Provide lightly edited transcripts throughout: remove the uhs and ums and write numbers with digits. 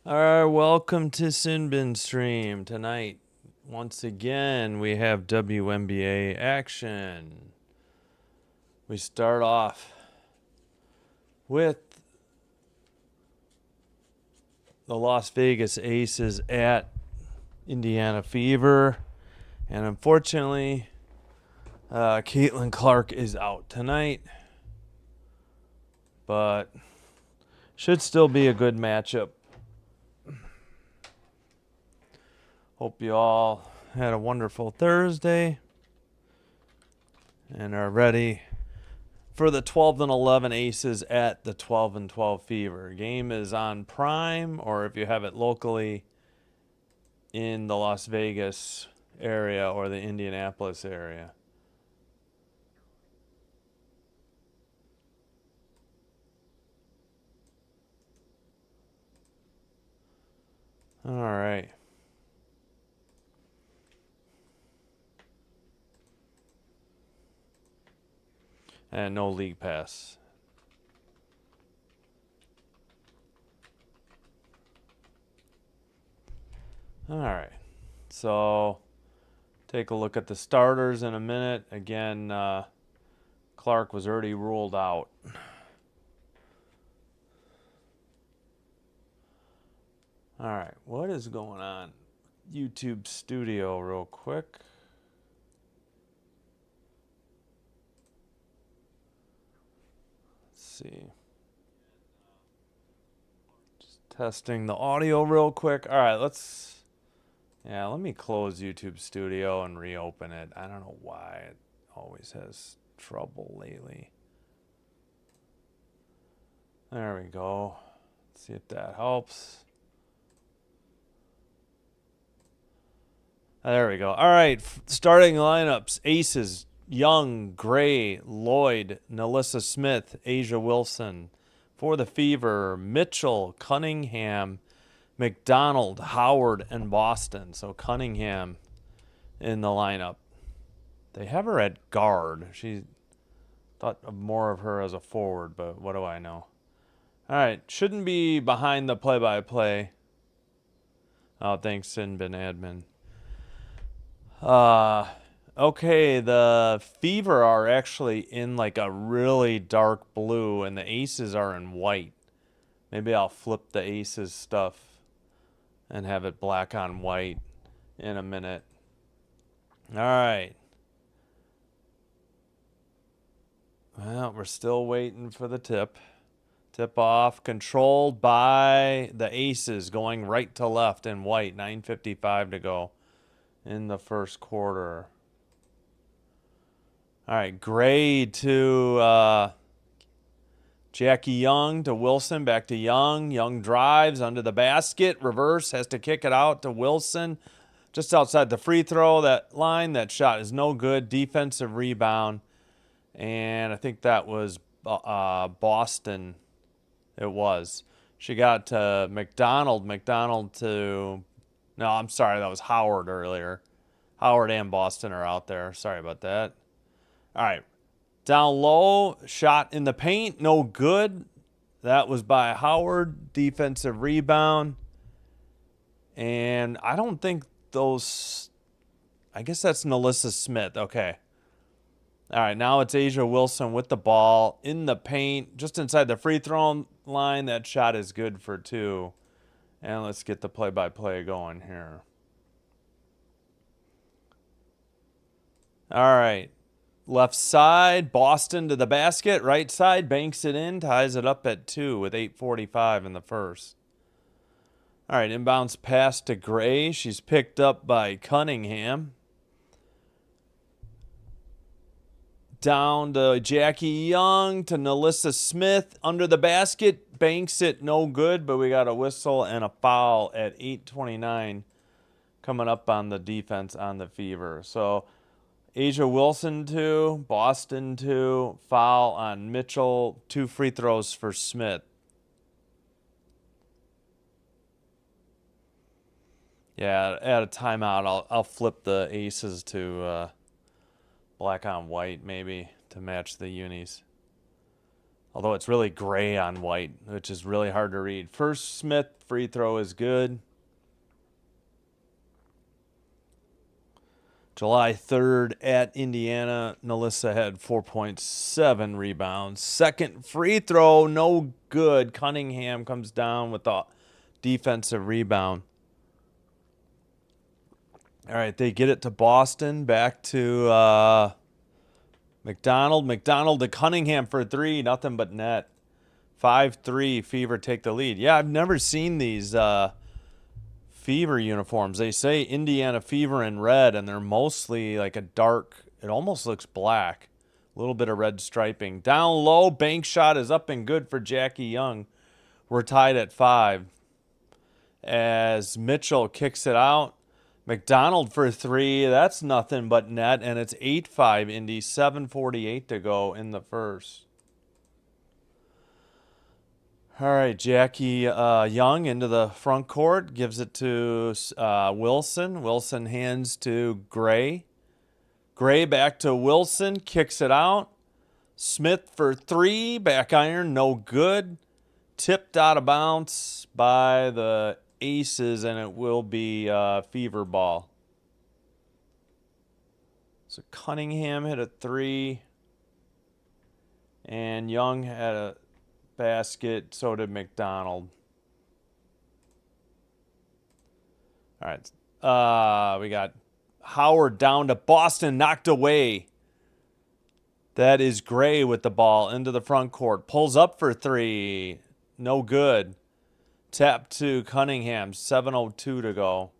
All right, welcome to Sinbin Stream. Tonight, once again, we have WNBA action. We start off with the Las Vegas Aces at Indiana Fever. And unfortunately, Caitlin Clark is out tonight. But should still be a good matchup. Hope you all had a wonderful Thursday and are ready for the 12-11 Aces at the 12-12 Fever. Game is on Prime, or if you have it locally in the Las Vegas area or the Indianapolis area. All right. And no league pass. All right. So take a look at the starters in a minute. Again, Clark was already ruled out. All right. What is going on? YouTube Studio real quick. See. Just testing the audio real quick. All right, let me close YouTube Studio and reopen it. I don't know why it always has trouble lately. There we go. Let's see if that helps. There we go. All right, starting lineups. Aces. Young, Gray, Lloyd, Nalissa Smith, Asia Wilson. For the Fever, Mitchell, Cunningham, McDonald, Howard, and Boston. So Cunningham in the lineup. They have her at guard. She thought more of her as a forward, but what do I know? All right, shouldn't be behind the play-by-play. Oh, thanks, Sinbin admin. Okay, the Fever are actually in like a really dark blue, and the Aces are in white. Maybe I'll flip the Aces stuff and have it black on white in a minute. All right. Well, we're still waiting for the tip. Tip off, controlled by the Aces, going right to left in white. 9:55 to go in the first quarter. All right, Gray to Jackie Young to Wilson, back to Young. Young drives under the basket, reverse, has to kick it out to Wilson. Just outside the free throw that line. That shot is no good. Defensive rebound. And I think that was Boston. It was. She got to McDonald. McDonald to... No, I'm sorry. That was Howard earlier. Howard and Boston are out there. Sorry about that. All right. Down low, shot in the paint, no good. That was by Howard. Defensive rebound. And I don't think those... I guess that's Nalissa Smith. Okay. All right, now it's Asia Wilson with the ball in the paint, just inside the free throw line. That shot is good for two. And let's get the play-by-play going here. All right. Left side, Boston to the basket. Right side, banks it in, ties it up at 2 with 8:45 in the first. All right, inbounds pass to Gray. She's picked up by Cunningham. Down to Jackie Young to Nalissa Smith. Under the basket, banks it, no good, but we got a whistle and a foul at 8:29 coming up on the defense on the Fever. So Asia Wilson 2, Boston 2, foul on Mitchell, 2 free throws for Smith. Yeah, at a timeout, I'll flip the Aces to black on white maybe to match the unis. Although it's really gray on white, which is really hard to read. First Smith free throw is good. July 3rd at Indiana, Nalissa had 4.7 rebounds. Second free throw, no good. Cunningham comes down with the defensive rebound. All right, they get it to Boston. Back to McDonald. McDonald to Cunningham for 3. Nothing but net. 5-3. Fever take the lead. Yeah, I've never seen these Fever uniforms. They say Indiana Fever in red, and they're mostly like a dark, it almost looks black. A little bit of red striping. Down low, bank shot is up and good for Jackie Young. We're tied at 5. As Mitchell kicks it out. McDonald for 3. That's nothing but net, and it's 8-5 Indy. 7:48 to go in the first. All right, Jackie Young into the front court, gives it to Wilson. Wilson hands to Gray. Gray back to Wilson, kicks it out. Smith for 3, back iron, no good. Tipped out of bounds by the Aces, and it will be Fever ball. So Cunningham hit a 3, and Young had a basket, so did McDonald. All right, we got Howard down to Boston, knocked away. That is Gray with the ball into the front court. Pulls up for 3, no good. Tap to Cunningham, 7:02 to go.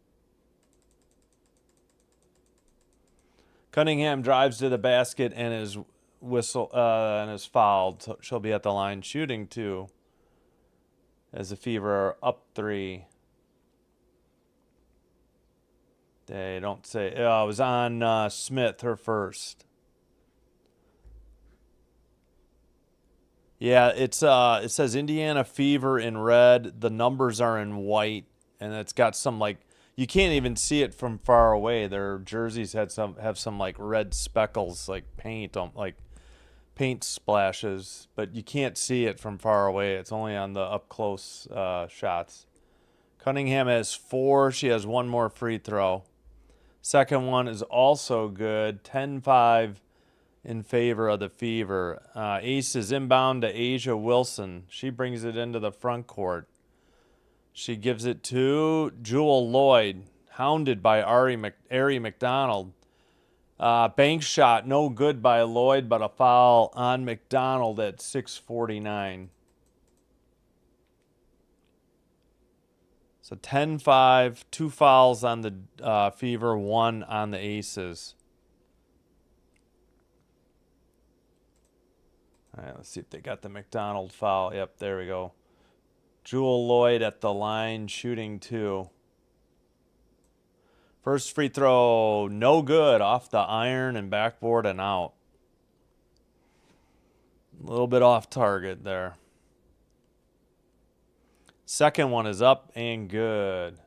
Cunningham drives to the basket and is fouled. So she'll be at the line shooting 2 as the Fever are up 3. They don't say. It was on Smith, her first. Yeah, it says Indiana Fever in red. The numbers are in white, and it's got some like you can't even see it from far away. Their jerseys have some like red speckles, like paint splashes, but you can't see it from far away. It's only on the up close shots. Cunningham has 4. She has 1 more free throw. Second one is also good. 10-5 in favor of the Fever. Aces inbound to Asia Wilson. She brings it into the front court. She gives it to Jewel Lloyd, hounded by Ari McDonald. Bank shot, no good by Lloyd, but a foul on McDonald at 6:49. So 10-5, 2 fouls on the Fever, 1 on the Aces. All right, let's see if they got the McDonald foul. Yep, there we go. Jewel Lloyd at the line, shooting 2. First free throw, no good, off the iron and backboard and out. A little bit off target there. Second one is up and good.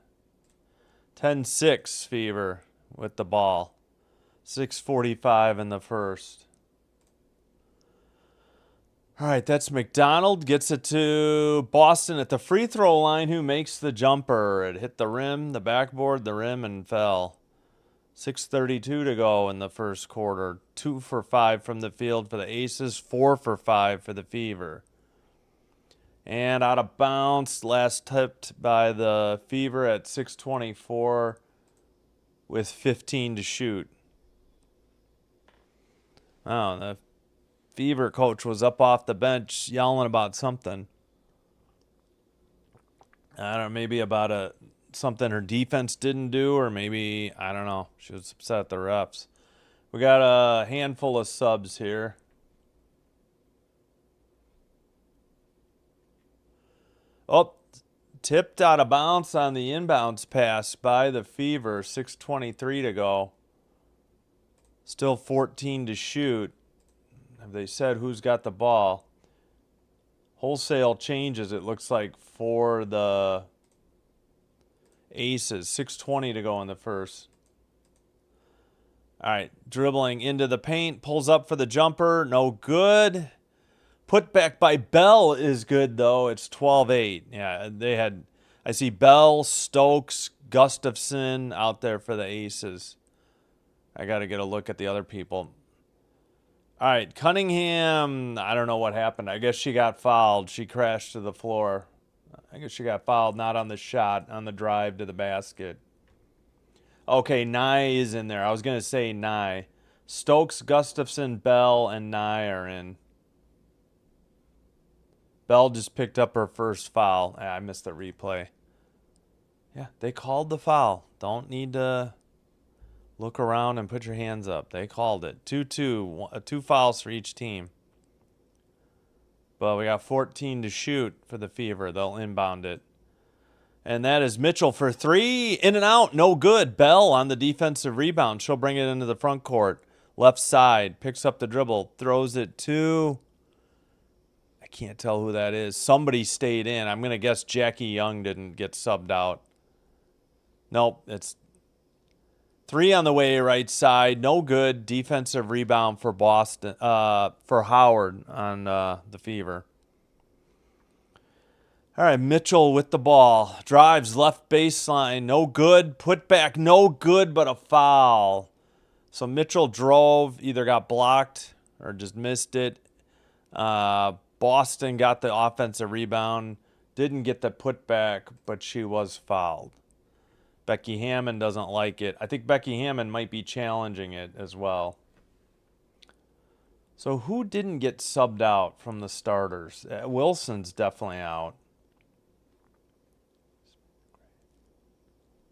10-6 Fever with the ball. 6:45 in the first. All right, that's McDonald. Gets it to Boston at the free throw line, who makes the jumper. It hit the rim, the backboard, the rim, and fell. 6:32 to go in the first quarter. 2 for 5 from the field for the Aces, 4 for 5 for the Fever. And out of bounds, last tipped by the Fever at 6:24 with 15 to shoot. Oh, the Fever coach was up off the bench yelling about something. I don't know, maybe about something her defense didn't do, or maybe, I don't know, she was upset at the refs. We got a handful of subs here. Oh, tipped out of bounds on the inbounds pass by the Fever. 6:23 to go. Still 14 to shoot. Have they said who's got the ball? Wholesale changes, it looks like, for the Aces. 6:20 to go in the first. All right, dribbling into the paint. Pulls up for the jumper. No good. Putback by Bell is good, though. It's 12-8. Yeah, they had... I see Bell, Stokes, Gustafson out there for the Aces. I got to get a look at the other people. All right, Cunningham, I don't know what happened. I guess she got fouled. She crashed to the floor. I guess she got fouled, not on the shot, on the drive to the basket. Okay, Nye is in there. I was going to say Nye. Stokes, Gustafson, Bell, and Nye are in. Bell just picked up her first foul. I missed the replay. Yeah, they called the foul. Don't need to look around and put your hands up. They called it. 2-2. 2 fouls for each team. But we got 14 to shoot for the Fever. They'll inbound it. And that is Mitchell for 3. In and out. No good. Bell on the defensive rebound. She'll bring it into the front court. Left side. Picks up the dribble. Throws it to... I can't tell who that is. Somebody stayed in. I'm going to guess Jackie Young didn't get subbed out. Nope. It's 3 on the way right side. No good. Defensive rebound for Boston. For Howard on the Fever. All right, Mitchell with the ball. Drives left baseline. No good. Put back. No good, but a foul. So Mitchell drove. Either got blocked or just missed it. Boston got the offensive rebound. Didn't get the putback, but she was fouled. Becky Hammond doesn't like it. I think Becky Hammond might be challenging it as well. So who didn't get subbed out from the starters? Wilson's definitely out.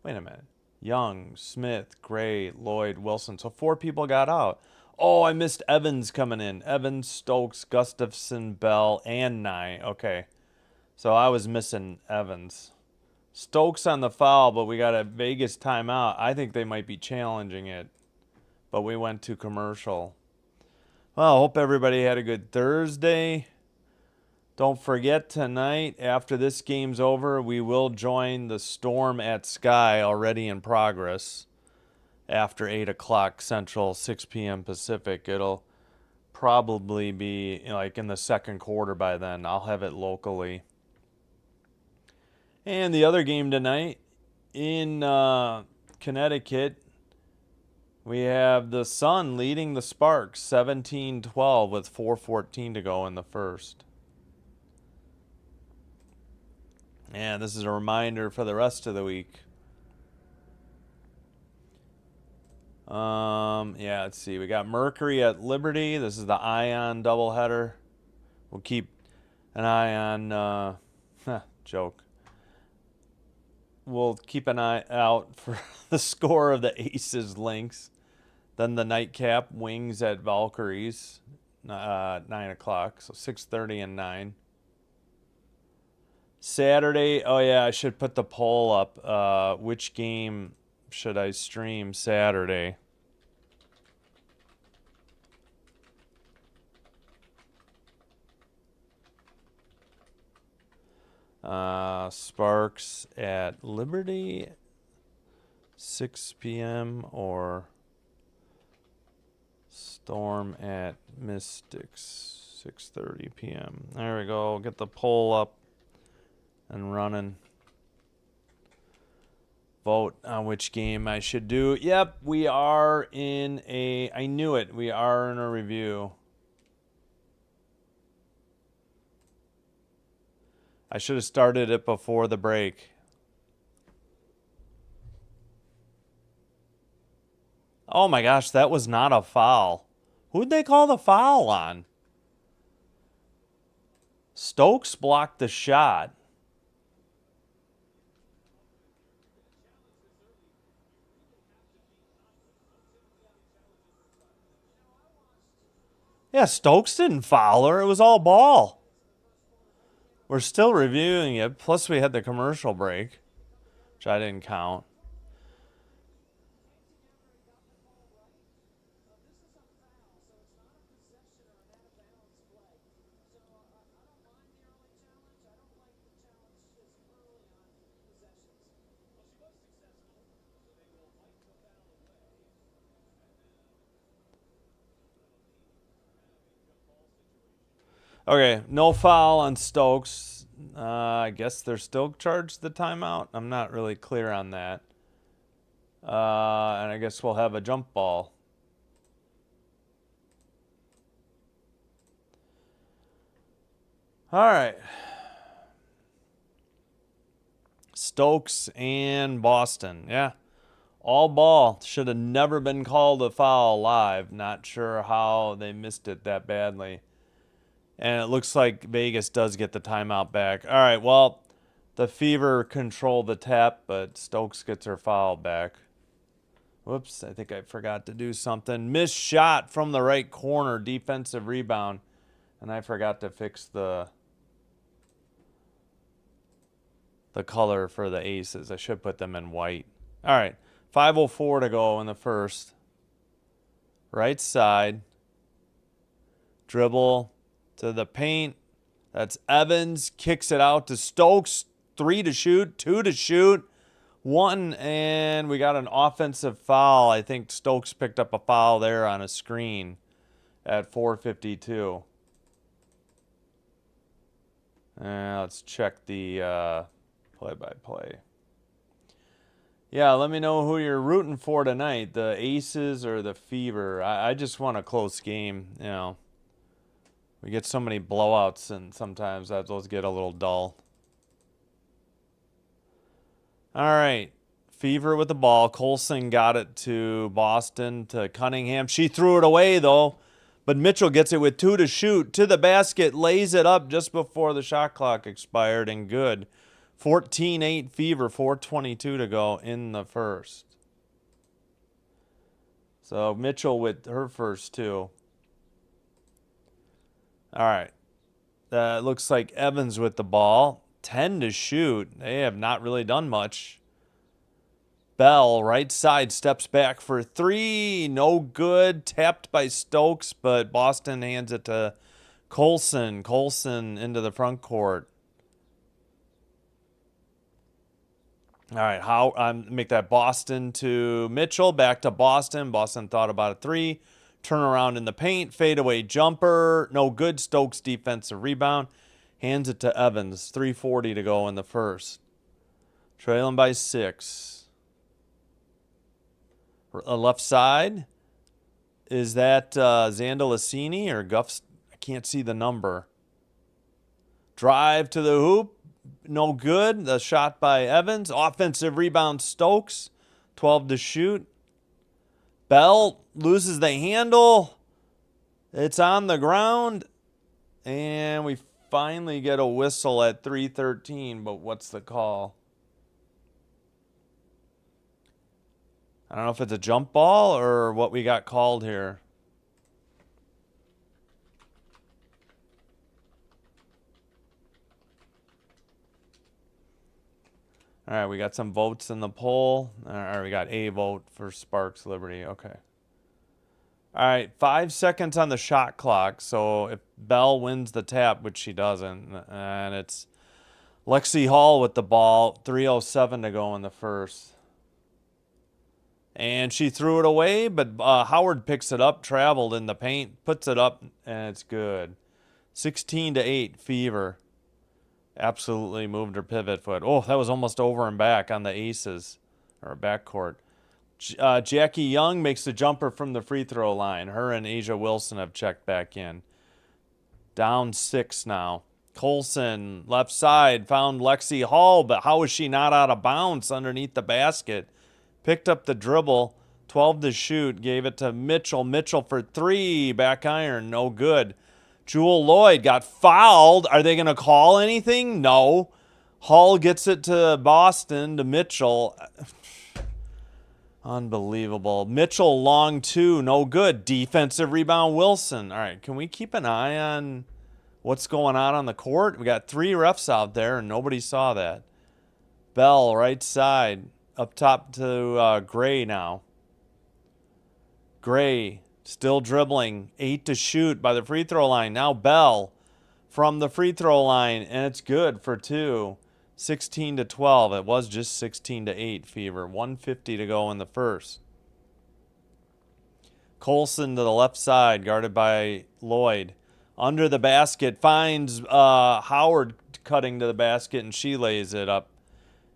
Wait a minute. Young, Smith, Gray, Lloyd, Wilson. So 4 people got out. Oh, I missed Evans coming in. Evans, Stokes, Gustafson, Bell, and Nye. Okay. So I was missing Evans. Stokes on the foul, but we got a Vegas timeout. I think they might be challenging it. But we went to commercial. Well, I hope everybody had a good Thursday. Don't forget, tonight, after this game's over, we will join the Storm at Sky, already in progress. After 8 o'clock Central, 6 p.m. Pacific. It'll probably be like in the second quarter by then. I'll have it locally. And the other game tonight in Connecticut, we have the Sun leading the Sparks 17-12 with 4:14 to go in the first. And this is a reminder for the rest of the week. Yeah, let's see. We got Mercury at Liberty. This is the Ion doubleheader. We'll keep an eye on... joke. We'll keep an eye out for the score of the Aces Lynx. Then the nightcap, Wings at Valkyries, 9 o'clock. So 6:30 and 9. Saturday, oh yeah, I should put the poll up. Which game should I stream Saturday? Sparks at Liberty, 6 p.m. or Storm at Mystics, 6:30 p.m. There we go. Get the poll up and running. Vote on which game I should do. Yep, we are in a... I knew it. We are in a review. I should have started it before the break. Oh my gosh, that was not a foul. Who'd they call the foul on? Stokes blocked the shot. Yeah, Stokes didn't foul her. It was all ball. We're still reviewing it. Plus, we had the commercial break, which I didn't count. Okay, no foul on Stokes. I guess they're still charged the timeout. I'm not really clear on that. And I guess we'll have a jump ball. All right. Stokes and Boston. Yeah. All ball. Should have never been called a foul live. Not sure how they missed it that badly. And it looks like Vegas does get the timeout back. All right, well, the Fever control the tap, but Stokes gets her foul back. Whoops, I think I forgot to do something. Missed shot from the right corner, defensive rebound. And I forgot to fix the color for the aces. I should put them in white. All right, 5:04 to go in the first. Right side. Dribble to the paint. That's Evans. Kicks it out to Stokes. 3 to shoot. 2 to shoot. 1, and we got an offensive foul. I think Stokes picked up a foul there on a screen at 4:52. Let's check the play-by-play. Yeah, let me know who you're rooting for tonight, the Aces or the Fever. I just want a close game, you know. We get so many blowouts, and sometimes those get a little dull. All right. Fever with the ball. Colson got it to Boston, to Cunningham. She threw it away, though. But Mitchell gets it with 2 to shoot. To the basket. Lays it up just before the shot clock expired, and good. 14-8 Fever. 4:22 to go in the first. So Mitchell with her first two. All right. Looks like Evans with the ball. 10 to shoot. They have not really done much. Bell, right side, steps back for 3. No good. Tapped by Stokes, but Boston hands it to Colson. Colson into the front court. All right, make that Boston to Mitchell. Back to Boston. Boston thought about a 3. Turn around in the paint. Fadeaway jumper. No good. Stokes defensive rebound. Hands it to Evans. 3:40 to go in the first. Trailing by 6. Left side. Is that Zandalicini or Guffs? I can't see the number. Drive to the hoop. No good. The shot by Evans. Offensive rebound Stokes. 12 to shoot. Bell loses the handle. It's on the ground. And we finally get a whistle at 3:13, but what's the call? I don't know if it's a jump ball or what we got called here. All right, we got some votes in the poll. All right, we got a vote for Sparks Liberty. Okay. All right, 5 seconds on the shot clock. So if Bell wins the tap, which she doesn't, and it's Lexi Hall with the ball, 3:07 to go in the first. And she threw it away, but Howard picks it up, traveled in the paint, puts it up, and it's good. 16-8 Fever. Absolutely moved her pivot foot. Oh, that was almost over and back on the Aces, or backcourt. Jackie Young makes the jumper from the free throw line. Her and Asia Wilson have checked back in. Down 6 now. Colson, left side, found Lexi Hall, but how is she not out of bounds underneath the basket? Picked up the dribble, 12 to shoot, gave it to Mitchell. Mitchell for 3, back iron, no good. Jewel Lloyd got fouled. Are they going to call anything? No. Hall gets it to Boston, to Mitchell. Unbelievable. Mitchell, long 2, no good. Defensive rebound, Wilson. All right, can we keep an eye on what's going on the court? We got 3 refs out there, and nobody saw that. Bell, right side. Up top to Gray now. Gray still dribbling. 8 to shoot by the free throw line. Now Bell from the free throw line, and it's good for 2. 16-12. It was just 16-8 Fever. 1:50 to go in the first. Colson to the left side, guarded by Lloyd. Under the basket, finds Howard cutting to the basket, and she lays it up.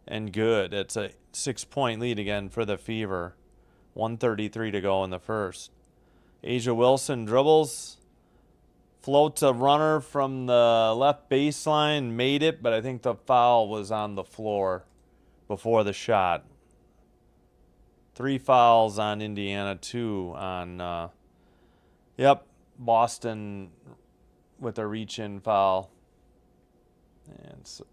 And good. It's a 6-point lead again for the Fever. 1:33 to go in the first. Asia Wilson dribbles. Floats a runner from the left baseline. Made it, but I think the foul was on the floor before the shot. 3 fouls on Indiana, 2 on, Boston with a reach-in foul. And so,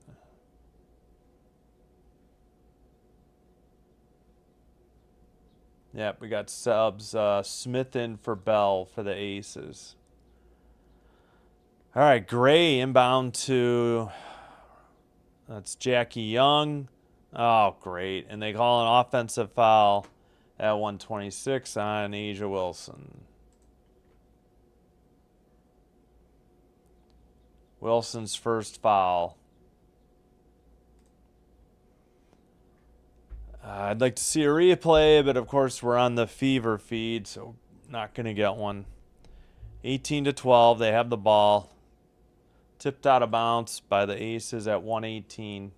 we got subs. Smith in for Bell for the Aces. All right, Gray inbound to, that's Jackie Young. Oh, great. And they call an offensive foul at 126 on Asia Wilson. Wilson's first foul. I'd like to see a replay, but of course we're on the Fever feed, so not going to get one. 18-12, they have the ball. Tipped out of bounds by the Aces at 118.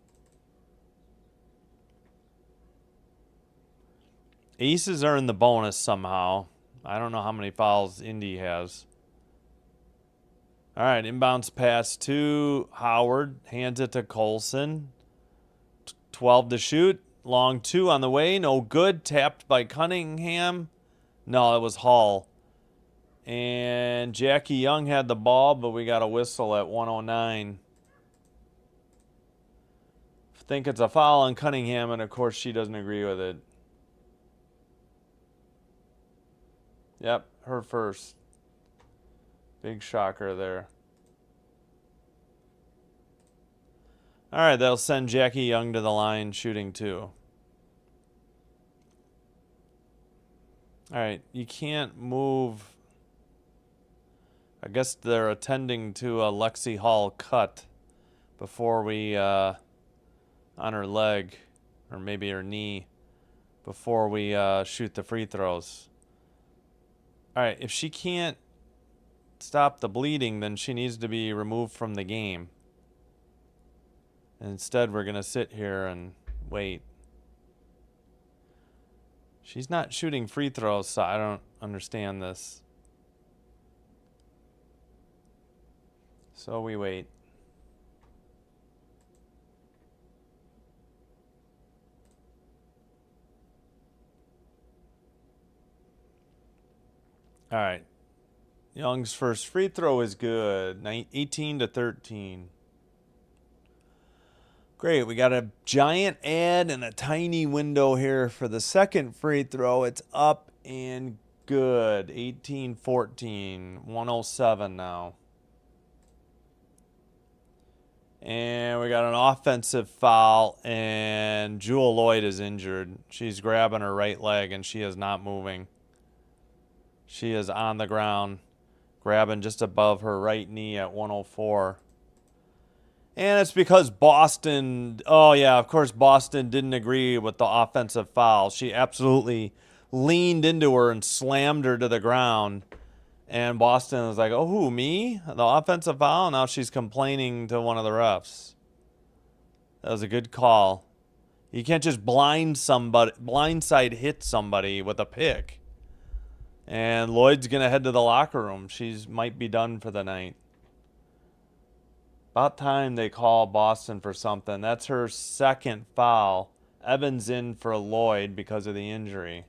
Aces are in the bonus somehow. I don't know how many fouls Indy has. All right, inbounds pass to Howard. Hands it to Colson. 12 to shoot. Long 2 on the way. No good. Tapped by Cunningham. No, it was Hall. And Jackie Young had the ball, but we got a whistle at 109. I think it's a foul on Cunningham, and of course she doesn't agree with it. Yep, her first. Big shocker there. All right, that'll send Jackie Young to the line shooting 2. All right, you can't move. I guess they're attending to a Lexi Hall cut before we, on her leg, or maybe her knee, before we shoot the free throws. All right, if she can't stop the bleeding, then she needs to be removed from the game. And instead, we're going to sit here and wait. She's not shooting free throws, so I don't understand this. So we wait. All right. Young's first free throw is good. 18-13. Great. We got a giant ad and a tiny window here for the second free throw. It's up and good. 18-14. 107 now. And we got an offensive foul, and Jewel Lloyd is injured. She's grabbing her right leg, and she is not moving. She is on the ground, grabbing just above her right knee at 104. And it's because Boston, of course Boston didn't agree with the offensive foul. She absolutely leaned into her and slammed her to the ground. And Boston was like, oh, who, me? The offensive foul? Now she's complaining to one of the refs. That was a good call. You can't just blindside hit somebody with a pick. And Lloyd's going to head to the locker room. She might be done for the night. About time they call Boston for something. That's her second foul. Evans in for Lloyd because of the injury.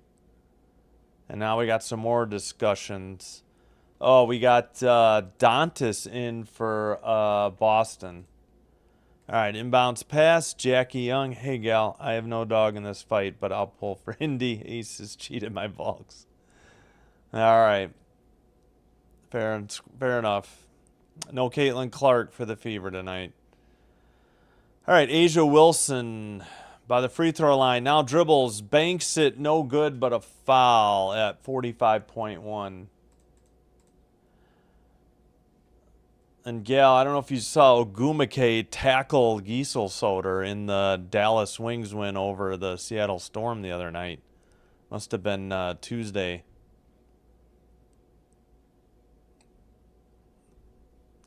And now we got some more discussions. Oh, we got Dantas in for Boston. All right, inbounds pass. Jackie Young. Hey, gal, I have no dog in this fight, but I'll pull for Indy. Aces cheated my Volks. All right. Fair enough. No Caitlin Clark for the Fever tonight. All right, Asia Wilson by the free throw line. Now dribbles, banks it, no good, but a foul at 45.1. And Gal, I don't know if you saw Ogumake tackle Giesel Soder in the Dallas Wings win over the Seattle Storm the other night. Must have been Tuesday.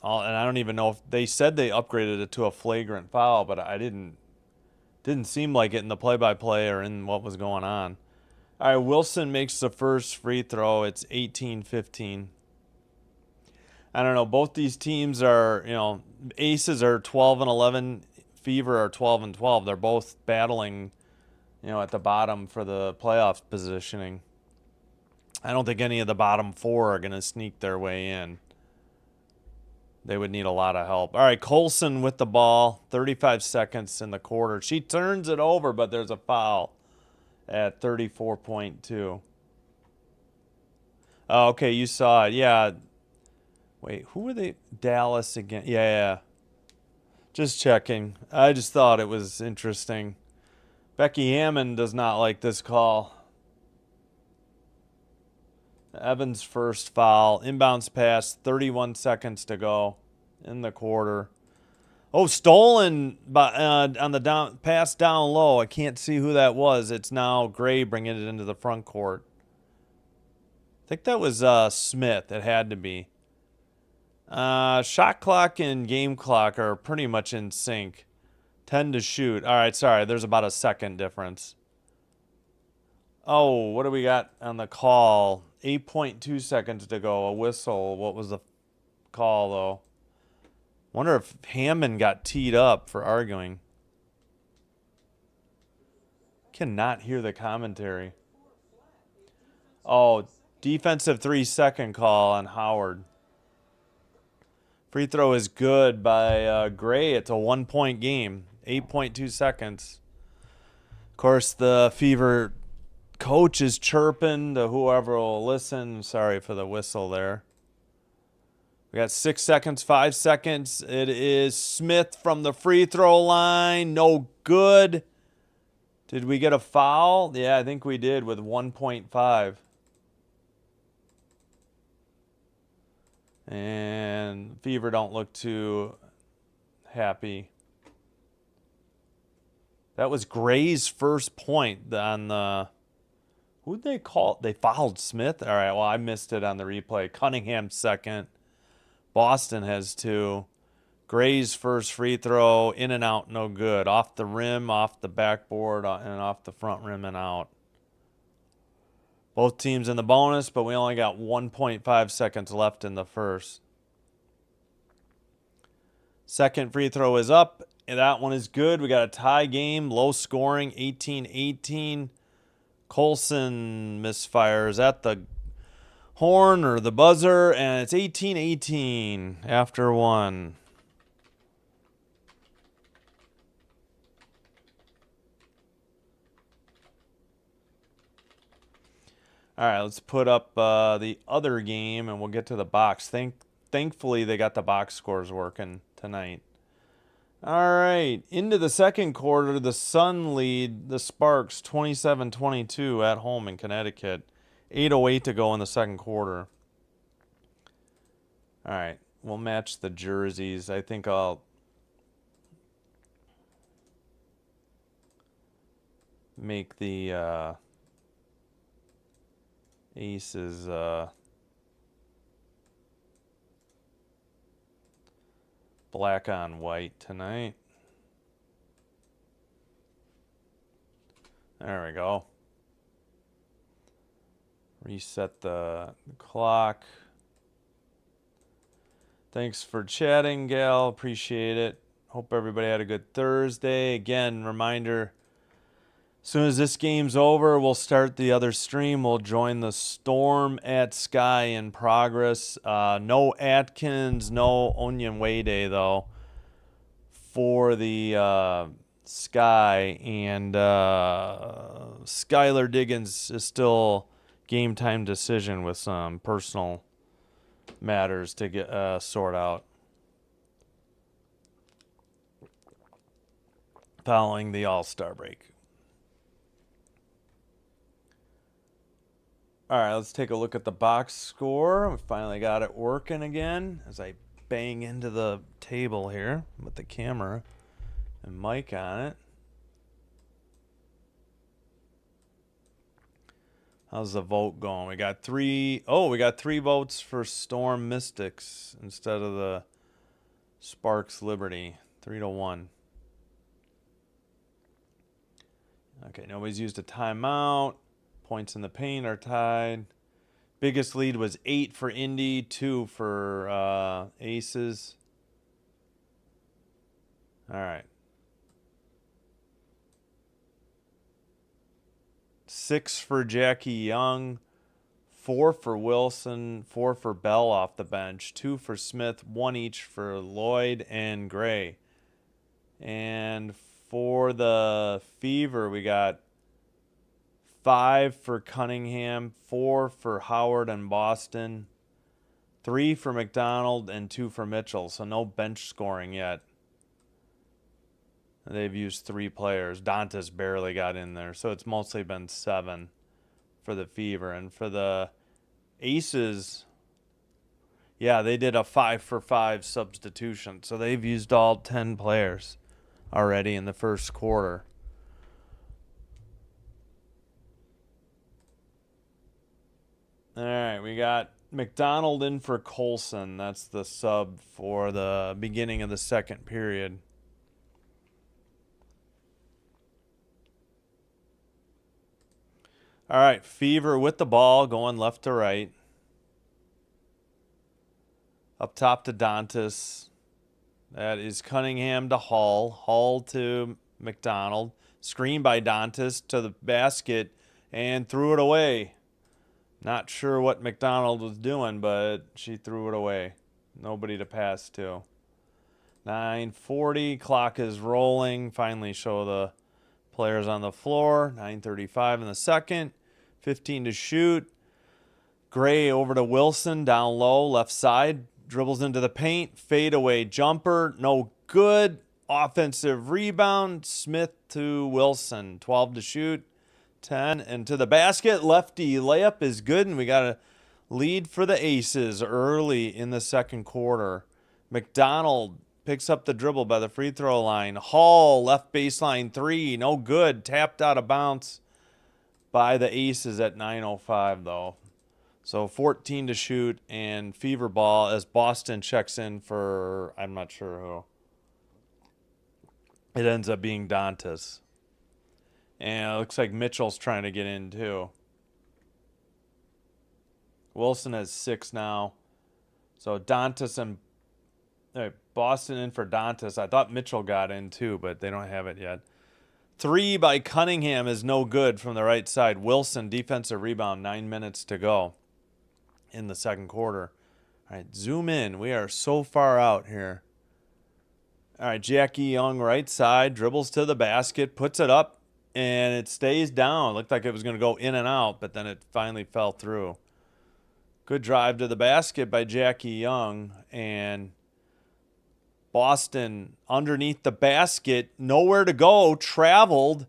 And I don't even know if they said they upgraded it to a flagrant foul, but I didn't seem like it in the play-by-play or in what was going on. All right, Wilson makes the first free throw. It's 18-15. I don't know. Both these teams are, Aces are 12-11. Fever are 12-12. They're both battling, at the bottom for the playoff positioning. I don't think any of the bottom four are going to sneak their way in. They would need a lot of help. All right, Colson with the ball. 35 seconds in the quarter. She turns it over, but there's a foul at 34.2. Oh, okay, you saw it. Yeah. Wait, who were they? Dallas again. Yeah. Just checking. I just thought it was interesting. Becky Hammond does not like this call. Evans' first foul. Inbounds pass. 31 seconds to go in the quarter. Oh, stolen on the pass down low. I can't see who that was. It's now Gray bringing it into the front court. I think that was Smith. It had to be. Shot clock and game clock are pretty much in sync. 10 to shoot. All right, sorry. There's about a second difference. Oh, what do we got on the call? 8.2 seconds to go. A whistle. What was the call, though? Wonder if Hammond got teed up for arguing. Cannot hear the commentary. Oh, defensive 3-second call on Howard. Free throw is good by Gray. It's a 1-point game. 8.2 seconds. Of course, the Fever coach is chirping to whoever will listen. Sorry for the whistle there. We got 6 seconds, 5 seconds. It is Smith from the free throw line. No good. Did we get a foul? Yeah, I think we did with 1.5. And Fever don't look too happy. That was Gray's first point on the... Who'd they call? They fouled Smith? All right, well, I missed it on the replay. Cunningham second. Boston has 2. Gray's first free throw, in and out, no good. Off the rim, off the backboard, and off the front rim and out. Both teams in the bonus, but we only got 1.5 seconds left in the first. Second free throw is up, and that one is good. We got a tie game, low scoring, 18-18. Colson misfires at the horn or the buzzer, and it's 18-18 after one. All right, let's put up the other game, and we'll get to the box. Thankfully, they got the box scores working tonight. All right, into the second quarter, the Sun lead the Sparks 27-22 at home in Connecticut. 8:08 to go in the second quarter. All right, we'll match the jerseys. I think I'll make the Aces black on white tonight. There we go. Reset the clock. Thanks for chatting, Gal. Appreciate it. Hope everybody had a good Thursday. Again, reminder, as soon as this game's over, we'll start the other stream. We'll join the Storm at Sky in progress. No Atkins, no Onyenwede, though, for the Sky. And Skylar Diggins is still game time decision with some personal matters to get sort out following the All-Star break. All right, let's take a look at the box score. We finally got it working again as I bang into the table here with the camera and mic on it. How's the vote going? We got 3 votes for Storm Mystics instead of the Sparks Liberty, 3-1. Okay, nobody's used a timeout. Points in the paint are tied. Biggest lead was 8 for Indy, 2 for Aces. All right. 6 for Jackie Young, 4 for Wilson, 4 for Bell off the bench, 2 for Smith, 1 each for Lloyd and Gray. And for the Fever, we got 5 for Cunningham, 4 for Howard and Boston, 3 for McDonald, and 2 for Mitchell. So no bench scoring yet. They've used 3 players. Dantas barely got in there. So it's mostly been 7 for the Fever. And for the Aces, yeah, they did a 5-for-5 substitution. So they've used all 10 players already in the first quarter. All right, we got McDonald in for Colson. That's the sub for the beginning of the second period. All right, Fever with the ball, going left to right. Up top to Dantas. That is Cunningham to Hall. Hall to McDonald. Screen by Dantas to the basket and threw it away. Not sure what McDonald was doing, but she threw it away. Nobody to pass to. 9:40, clock is rolling. Finally show the players on the floor. 9:35 in the second. 15 to shoot. Gray over to Wilson, down low, left side. Dribbles into the paint. Fadeaway jumper. No good. Offensive rebound. Smith to Wilson. 12 to shoot. 10. And to the basket. Lefty layup is good. And we got a lead for the Aces early in the second quarter. McDonald picks up the dribble by the free throw line. Hall, left baseline 3. No good. Tapped out of bounds by the Aces at 9:05, though. So 14 to shoot and Fever ball as Boston checks in for, I'm not sure who. It ends up being Dantas. And it looks like Mitchell's trying to get in, too. Wilson has 6 now. So Dantas and Boston in for Dantas. I thought Mitchell got in too, but they don't have it yet. 3 by Cunningham is no good from the right side. Wilson, defensive rebound, 9 minutes to go in the second quarter. All right, zoom in. We are so far out here. All right, Jackie Young, right side, dribbles to the basket, puts it up, and it stays down. Looked like it was going to go in and out, but then it finally fell through. Good drive to the basket by Jackie Young, and Boston underneath the basket, nowhere to go, traveled.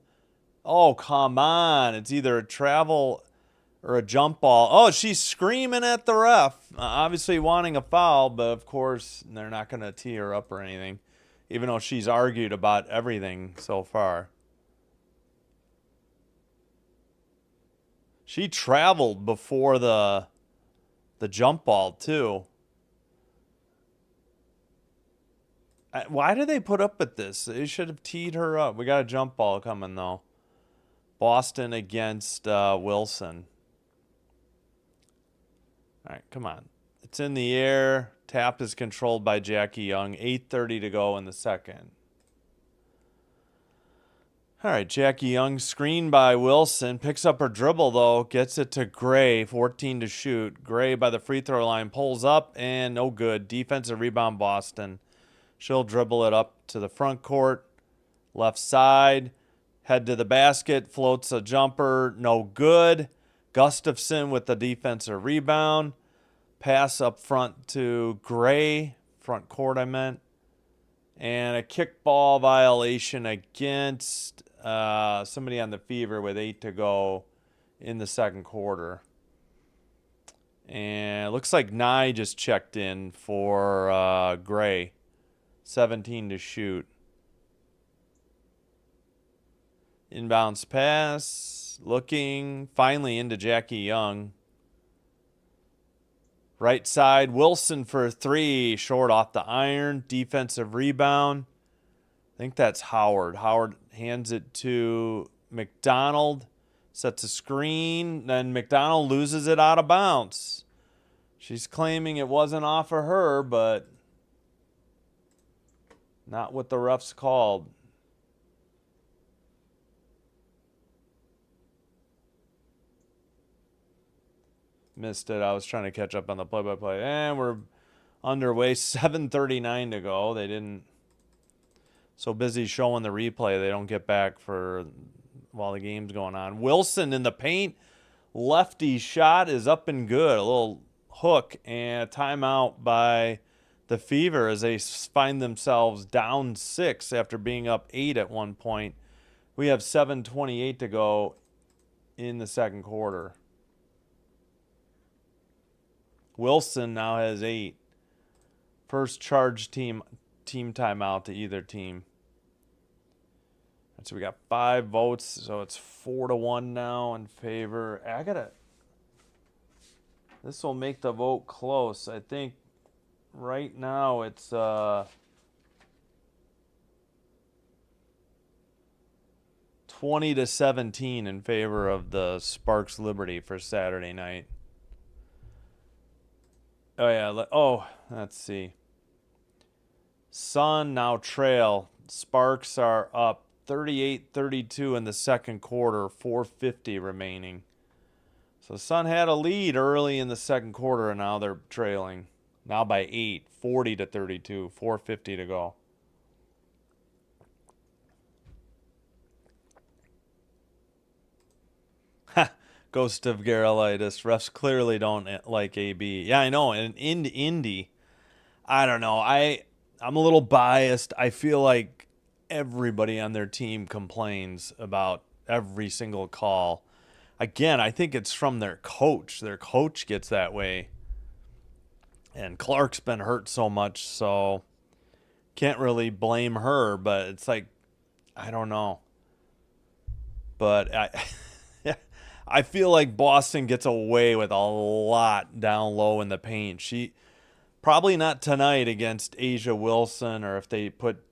Oh, come on. It's either a travel or a jump ball. Oh, she's screaming at the ref, obviously wanting a foul, but of course they're not going to tee her up or anything, even though she's argued about everything so far. She traveled before the jump ball, too. Why did they put up with this? They should have teed her up. We got a jump ball coming, though. Boston against Wilson. All right, come on. It's in the air. Tap is controlled by Jackie Young. 8:30 to go in the second. All right, Jackie Young, screened by Wilson. Picks up her dribble, though. Gets it to Gray. 14 to shoot. Gray by the free throw line. Pulls up, and no good. Defensive rebound, Boston. She'll dribble it up to the front court. Left side. Head to the basket. Floats a jumper. No good. Gustafson with the defensive rebound. Pass up front to Gray. Front court, I meant. And a kickball violation against somebody on the Fever with 8 to go in the second quarter. And it looks like Nye just checked in for Gray. 17 to shoot. Inbounds pass. Looking. Finally into Jackie Young. Right side, Wilson for 3, short off the iron. Defensive rebound. I think that's Howard. Howard hands it to McDonald. Sets a screen. Then McDonald loses it out of bounds. She's claiming it wasn't off of her, but not what the refs called. Missed it. I was trying to catch up on the play-by-play. And we're underway. 7:39 to go. They didn't... So busy showing the replay, they don't get back for while the game's going on. Wilson in the paint. Lefty shot is up and good. A little hook and a timeout by the Fever as they find themselves down 6 after being up 8 at one point. We have 7:28 to go in the second quarter. Wilson now has 8. First charge team timeout to either team. So we got 5 votes, so it's 4-1 now in favor. This will make the vote close. I think right now it's 20-17 in favor of the Sparks Liberty for Saturday night. Oh yeah, let's see. Sun now trail. Sparks are up 38-32 in the second quarter, 4:50 remaining. So Sun had a lead early in the second quarter, and now they're trailing. Now by 8, 40-32, 4:50 to go. Ghost of Garolitis. Refs clearly don't like AB. Yeah, I know. And in Indy, I don't know. I'm a little biased. I feel like everybody on their team complains about every single call. Again, I think it's from their coach. Their coach gets that way. And Clark's been hurt so much, so can't really blame her. But it's like, I don't know. But I feel like Boston gets away with a lot down low in the paint. She probably not tonight against Asia Wilson, or if they put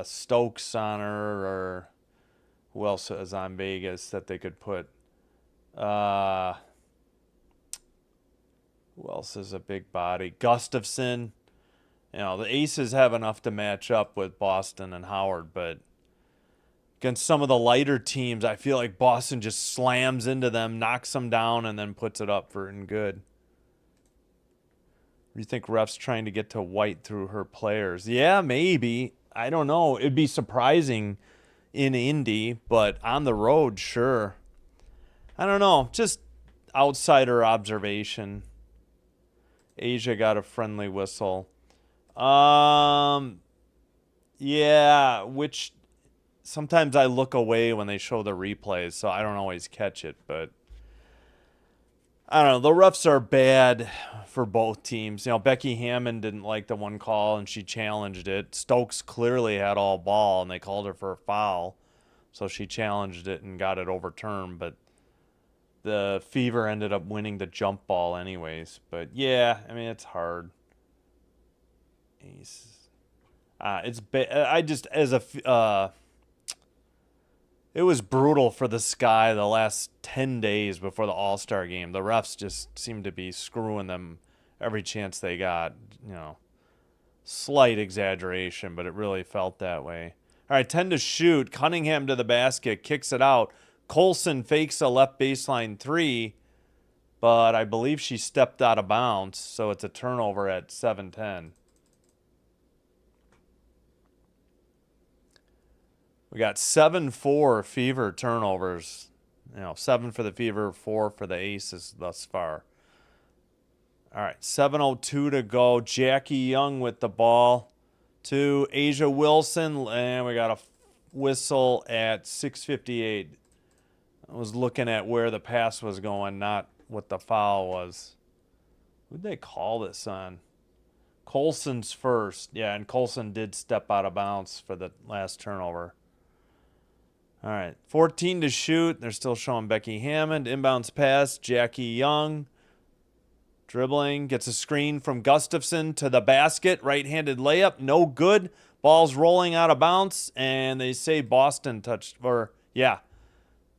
Stokes on her, or who else is on Vegas that they could put. Who else is a big body? Gustafson. You know, the Aces have enough to match up with Boston and Howard, but against some of the lighter teams, I feel like Boston just slams into them, knocks them down, and then puts it up for and good. You think refs trying to get to White through her players? Yeah, maybe. I don't know. It'd be surprising in Indy, but on the road, sure. I don't know. Just outsider observation. Asia got a friendly whistle. Yeah, which sometimes I look away when they show the replays, so I don't always catch it, but I don't know. The refs are bad for both teams. You know, Becky Hammond didn't like the one call, and she challenged it. Stokes clearly had all ball, and they called her for a foul, so she challenged it and got it overturned, but the Fever ended up winning the jump ball anyways. But yeah, I mean, it's hard. It was brutal for the Sky the last 10 days before the All-Star game. The refs just seemed to be screwing them every chance they got. You know, slight exaggeration, but it really felt that way. All right, 10 to shoot. Cunningham to the basket, kicks it out. Colson fakes a left baseline 3, but I believe she stepped out of bounds, so it's a turnover at 7:10. We got 7-4 Fever turnovers. You know, 7 for the Fever, 4 for the Aces thus far. All right, 7:02 to go. Jackie Young with the ball to Asia Wilson, and we got a whistle at 6:58. I was looking at where the pass was going, not what the foul was. Who'd they call this on? Colson's first. Yeah, and Colson did step out of bounds for the last turnover. All right, 14 to shoot. They're still showing Becky Hammond. Inbounds pass, Jackie Young. Dribbling, gets a screen from Gustafson to the basket. Right-handed layup, no good. Ball's rolling out of bounds, and they say Boston touched, or yeah,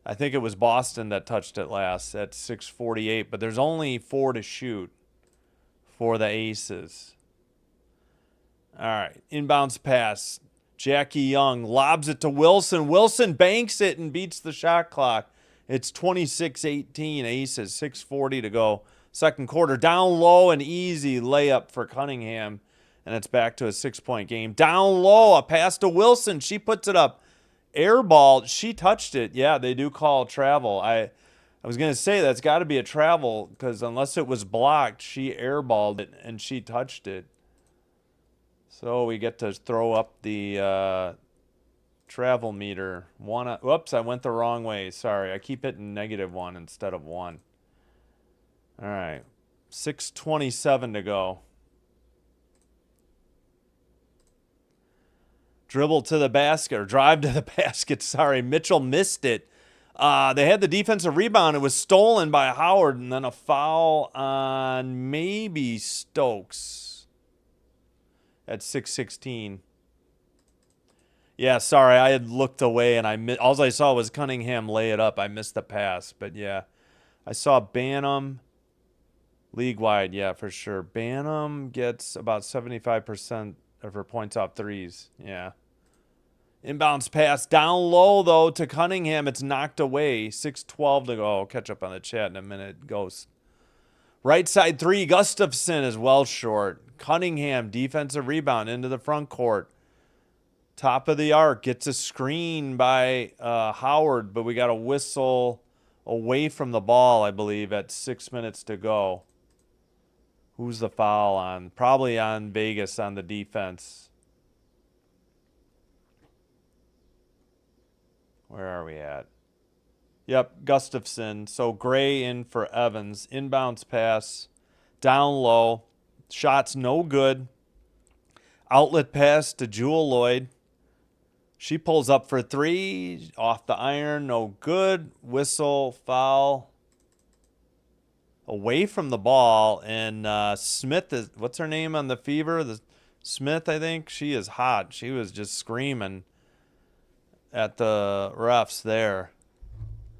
I think it was Boston that touched it last at 6:48, but there's only 4 to shoot for the Aces. All right, inbounds pass. Jackie Young lobs it to Wilson. Wilson banks it and beats the shot clock. It's 26-18, Aces, 6:40 to go. Second quarter, down low, an easy layup for Cunningham, and it's back to a 6-point game. Down low, a pass to Wilson. She puts it up. Air ball, she touched it. Yeah, they do call travel. I was going to say that's got to be a travel because unless it was blocked, she airballed it and she touched it. So we get to throw up the travel meter. Whoops, I went the wrong way. Sorry, I keep hitting -1 instead of 1. All right, 6:27 to go. Dribble to the basket, or drive to the basket, sorry. Mitchell missed it. They had the defensive rebound. It was stolen by Howard, and then a foul on maybe Stokes at 6:16. Yeah, sorry, I had looked away, and all I saw was Cunningham lay it up. I missed the pass, but yeah. I saw Banham. League-wide, yeah, for sure. Banham gets about 75% of her points off threes. Yeah. Inbounds pass down low, though, to Cunningham. It's knocked away. 6:12 to go. I'll catch up on the chat in a minute. Ghost. Right side three. Gustafson is well short. Cunningham, defensive rebound into the front court. Top of the arc. Gets a screen by Howard, but we got a whistle away from the ball, I believe, at 6 minutes to go. Who's the foul on? Probably on Vegas on the defense. Where are we at? Yep, Gustafson. So Gray in for Evans. Inbounds pass. Down low. Shots no good. Outlet pass to Jewel Lloyd. She pulls up for 3. Off the iron. No good. Whistle. Foul. Away from the ball, and Smith is, what's her name on the Fever? Smith, I think. She is hot. She was just screaming at the refs there.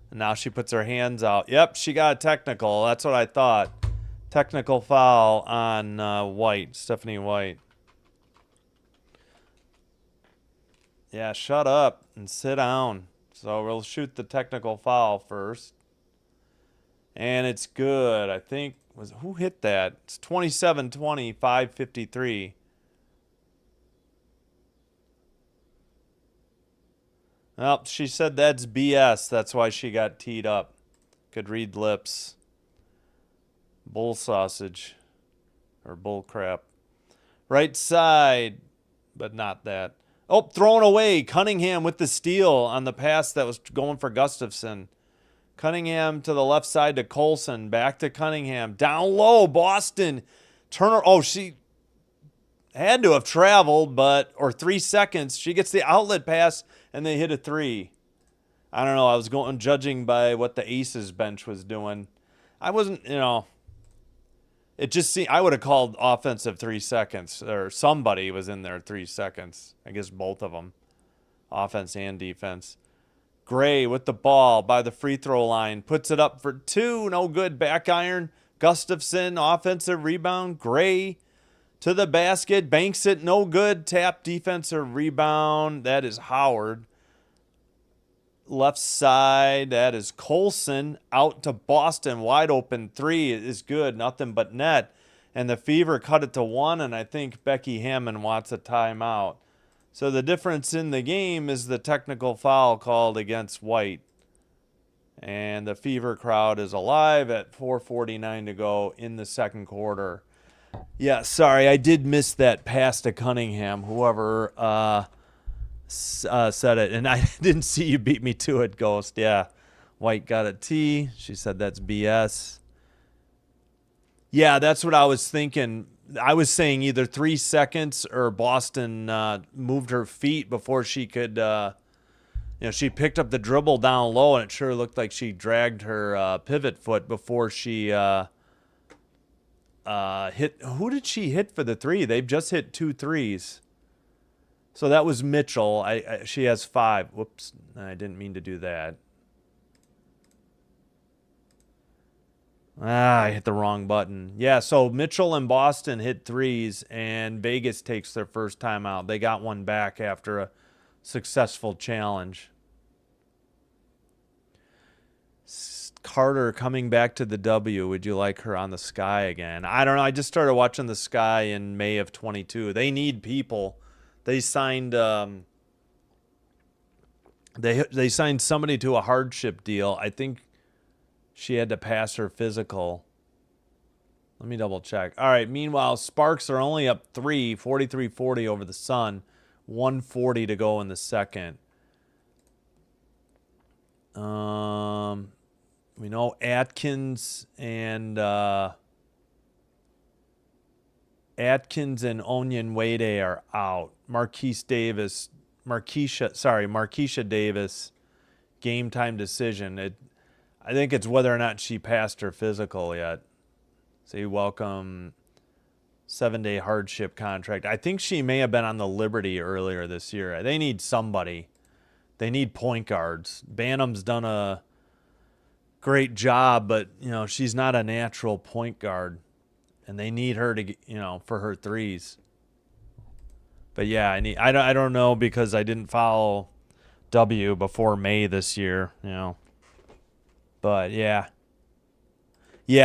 And now she puts her hands out. Yep, she got a technical. That's what I thought. Technical foul on White, Stephanie White. Yeah, shut up and sit down. So we'll shoot the technical foul first. And it's good. I think, who hit that? It's 27-20, 5:53. Well, she said that's BS. That's why she got teed up. Could read lips. Bull sausage. Or bull crap. Right side. But not that. Oh, thrown away. Cunningham with the steal on the pass that was going for Gustafson. Cunningham to the left side to Colson. Back to Cunningham. Down low, Boston. Turner. Oh, she had to have traveled, or 3 seconds. She gets the outlet pass, and they hit a 3. I don't know. I was judging by what the Aces bench was doing. I wasn't, it just seemed, I would have called offensive 3 seconds, or somebody was in there 3 seconds. I guess both of them, offense and defense. Gray with the ball by the free throw line. Puts it up for 2. No good. Back iron. Gustafson, offensive rebound. Gray to the basket. Banks it. No good. Tap, defensive rebound. That is Howard. Left side. That is Colson. Out to Boston. Wide open 3 is good. Nothing but net. And the Fever cut it to 1. And I think Becky Hammond wants a timeout. So the difference in the game is the technical foul called against White. And the Fever crowd is alive at 4:49 to go in the second quarter. Yeah, sorry, I did miss that pass to Cunningham, whoever said it. And I didn't see you beat me to it, Ghost. Yeah, White got a T. She said that's BS. Yeah, that's what I was thinking. I was saying either 3 seconds or Boston moved her feet before she could, she picked up the dribble down low, and it sure looked like she dragged her pivot foot before she hit. Who did she hit for the three? They've just hit 2 threes. So that was Mitchell. She has 5. Whoops, I didn't mean to do that. I hit the wrong button. Yeah, so Mitchell and Boston hit threes, and Vegas takes their first timeout. They got one back after a successful challenge. Carter coming back to the W. Would you like her on the Sky again? I don't know. I just started watching the Sky in May of 22. They need people. They signed they signed somebody to a hardship deal. I think she had to pass her physical. Let me double check. All right. Meanwhile, Sparks are only up 3, 43-40 over the Sun. 140 to go in the second. We know Atkins and Onyenwede are out. Marquisha Davis, game time decision. I think it's whether or not she passed her physical yet. So you welcome 7-day hardship contract. I think she may have been on the Liberty earlier this year. They need somebody. They need point guards. Bantam's done a great job, but she's not a natural point guard, and they need her to for her threes. But yeah, I don't know because I didn't follow W before May this year, But yeah,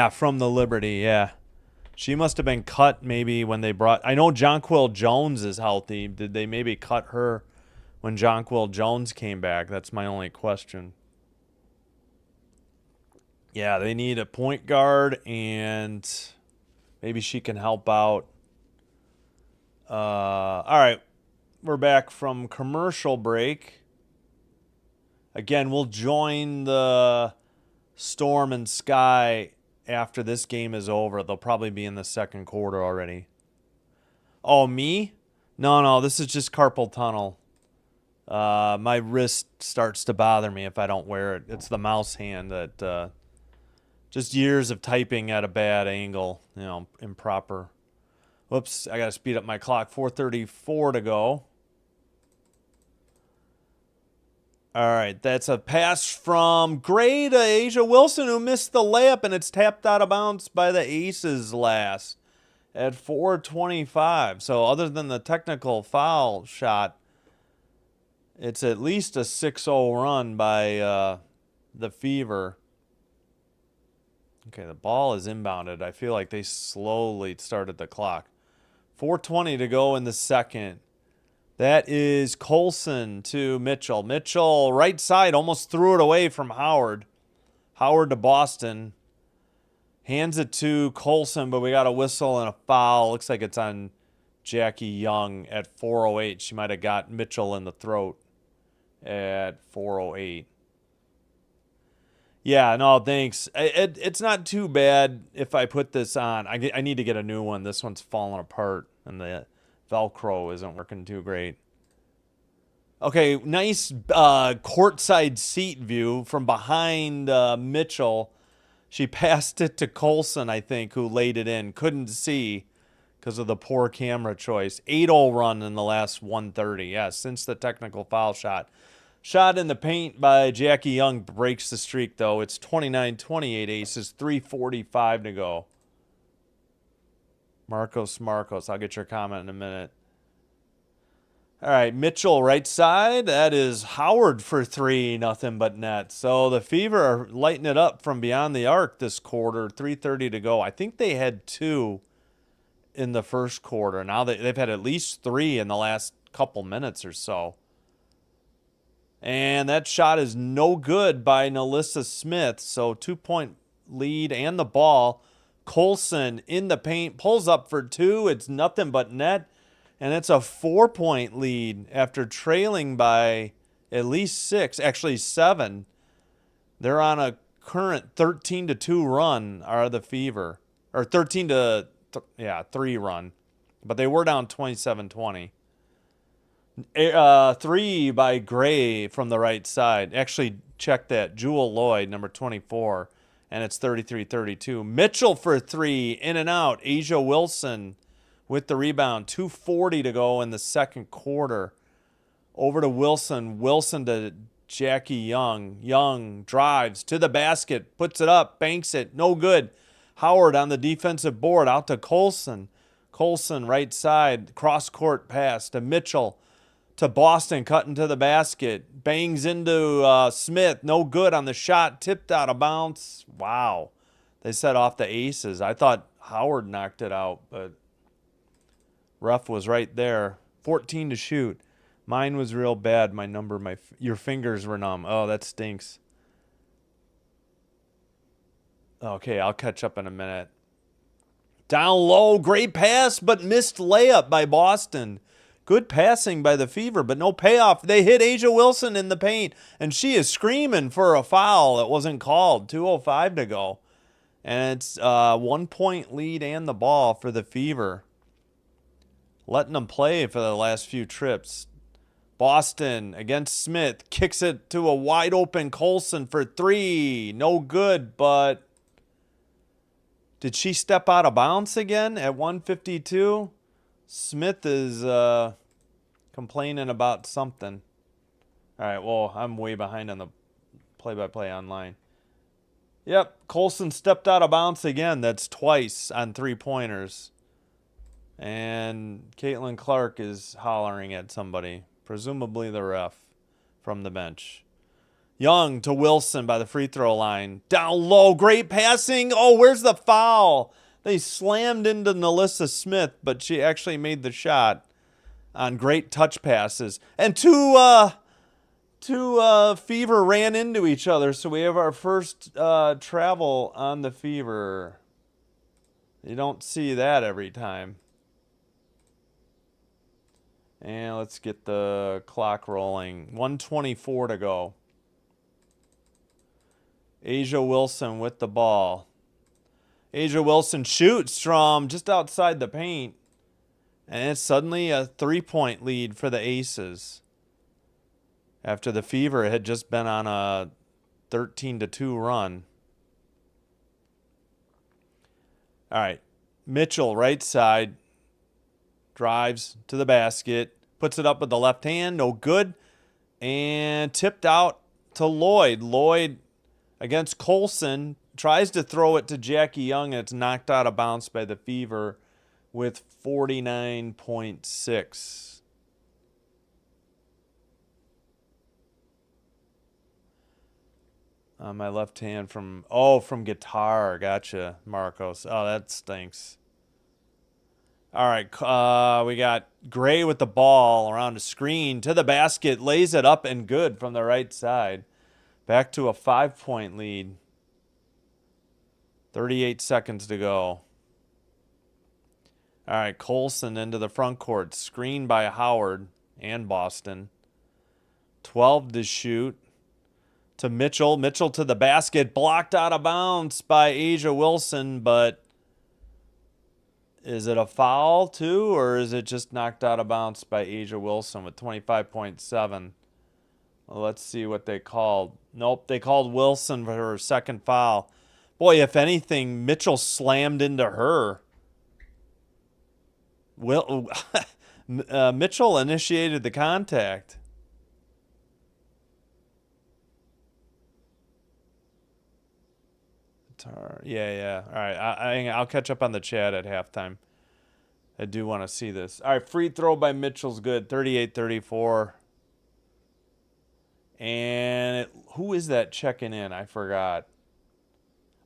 from the Liberty, yeah. She must have been cut maybe when they brought. I know Jonquil Jones is healthy. Did they maybe cut her when Jonquil Jones came back? That's my only question. Yeah, they need a point guard, and maybe she can help out. All right, we're back from commercial break. Again, we'll join the Storm and Sky after this game is over. They'll probably be in the second quarter already. Oh, me? No, this is just carpal tunnel. My wrist starts to bother me if I don't wear it. It's the mouse hand that... just years of typing at a bad angle, improper. Whoops, I got to speed up my clock. 4:34 to go. All right, that's a pass from Gray to Asia Wilson, who missed the layup, and it's tapped out of bounds by the Aces last at 4:25. So other than the technical foul shot, it's at least a 6-0 run by the Fever. Okay, the ball is inbounded. I feel like they slowly started the clock. 4:20 to go in the second. That is Colson to Mitchell. Mitchell, right side, almost threw it away from Howard. Howard to Boston. Hands it to Colson, but we got a whistle and a foul. Looks like it's on Jackie Young at 4:08. She might have got Mitchell in the throat at 4:08. Yeah, no, thanks. It's not too bad if I put this on. I need to get a new one. This one's falling apart, and the Velcro isn't working too great. Okay, nice courtside seat view from behind Mitchell. She passed it to Colson, I think, who laid it in. Couldn't see because of the poor camera choice. 8-0 run in the last 130. Yeah, since the technical foul shot. Shot in the paint by Jackie Young breaks the streak, though. It's 29-28 Aces, 3:45 to go. Marcos. I'll get your comment in a minute. All right, Mitchell right side. That is Howard for 3, nothing but net. So the Fever are lighting it up from beyond the arc this quarter, 3:30 to go. I think they had 2 in the first quarter. Now they've had at least 3 in the last couple minutes or so. And that shot is no good by Nalissa Smith. So 2-point lead and the ball. Colson in the paint, pulls up for 2. It's nothing but net. And it's a 4-point lead after trailing by at least 6, actually 7. They're on a current 13-2 run, are the Fever. Or 13-3 run. But they were down 27-20. 3 by Gray from the right side. Actually, check that. Jewel Lloyd, number 24, and it's 33-32. Mitchell for three, in and out. Asia Wilson with the rebound. 2:40 to go in the second quarter. Over to Wilson. Wilson to Jackie Young. Young drives to the basket, puts it up, banks it, no good. Howard on the defensive board, out to Colson. Colson right side, cross-court pass to Mitchell. To Boston, cutting to the basket. Bangs into Smith. No good on the shot. Tipped out of bounds. Wow. They set off the aces. I thought Howard knocked it out, but ref was right there. 14 to shoot. Mine was real bad. Your fingers were numb. Oh, that stinks. Okay, I'll catch up in a minute. Down low. Great pass, but missed layup by Boston. Good passing by the Fever, but no payoff. They hit Asia Wilson in the paint, and she is screaming for a foul that wasn't called. 2:05 to go. And it's 1 point lead and the ball for the Fever. Letting them play for the last few trips. Boston against Smith. Kicks it to a wide open Colson for three. No good, but did she step out of bounds again at 1:52? Smith is complaining about something. All right, well, I'm way behind on the play-by-play online. Yep, Colson stepped out of bounds again. That's twice on three-pointers. And Caitlin Clark is hollering at somebody, presumably the ref from the bench. Young to Wilson by the free throw line. Down low, great passing. Oh, where's the foul? They slammed into Nalissa Smith, but she actually made the shot on great touch passes. And two Fever ran into each other, so we have our first travel on the Fever. You don't see that every time. And let's get the clock rolling. 1:24 to go. Asia Wilson with the ball. Asia Wilson shoots from just outside the paint. And it's suddenly a 3-point lead for the Aces. After the Fever had just been on a 13-2 run. All right. Mitchell, right side. Drives to the basket. Puts it up with the left hand. No good. And tipped out to Lloyd. Lloyd against Colson. Tries to throw it to Jackie Young, and it's knocked out of bounds by the Fever with 49.6. On my left hand from guitar. Gotcha, Marcos. Oh, that stinks. All right, we got Gray with the ball around the screen to the basket. Lays it up and good from the right side. Back to a 5-point lead. 38 seconds to go. All right, Colson into the front court. Screened by Howard and Boston. 12 to shoot. To Mitchell. Mitchell to the basket. Blocked out of bounds by Asia Wilson, but is it a foul too, or is it just knocked out of bounds by Asia Wilson with 25.7? Well, let's see what they called. Nope, they called Wilson for her second foul. Boy, if anything, Mitchell slammed into her. Mitchell initiated the contact. Yeah. All right, I'll catch up on the chat at halftime. I do want to see this. All right, free throw by Mitchell's good, 38-34. And who is that checking in? I forgot.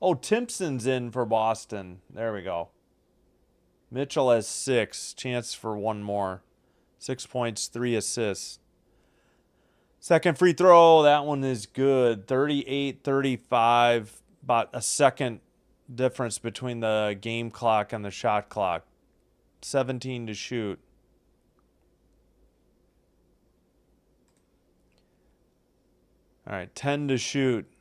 Oh, Timpson's in for Boston. There we go. Mitchell has 6. Chance for one more. 6 points, 3 assists. Second free throw, that one is good. 38-35. About a second difference between the game clock and the shot clock. 17 to shoot. All right, 10 to shoot.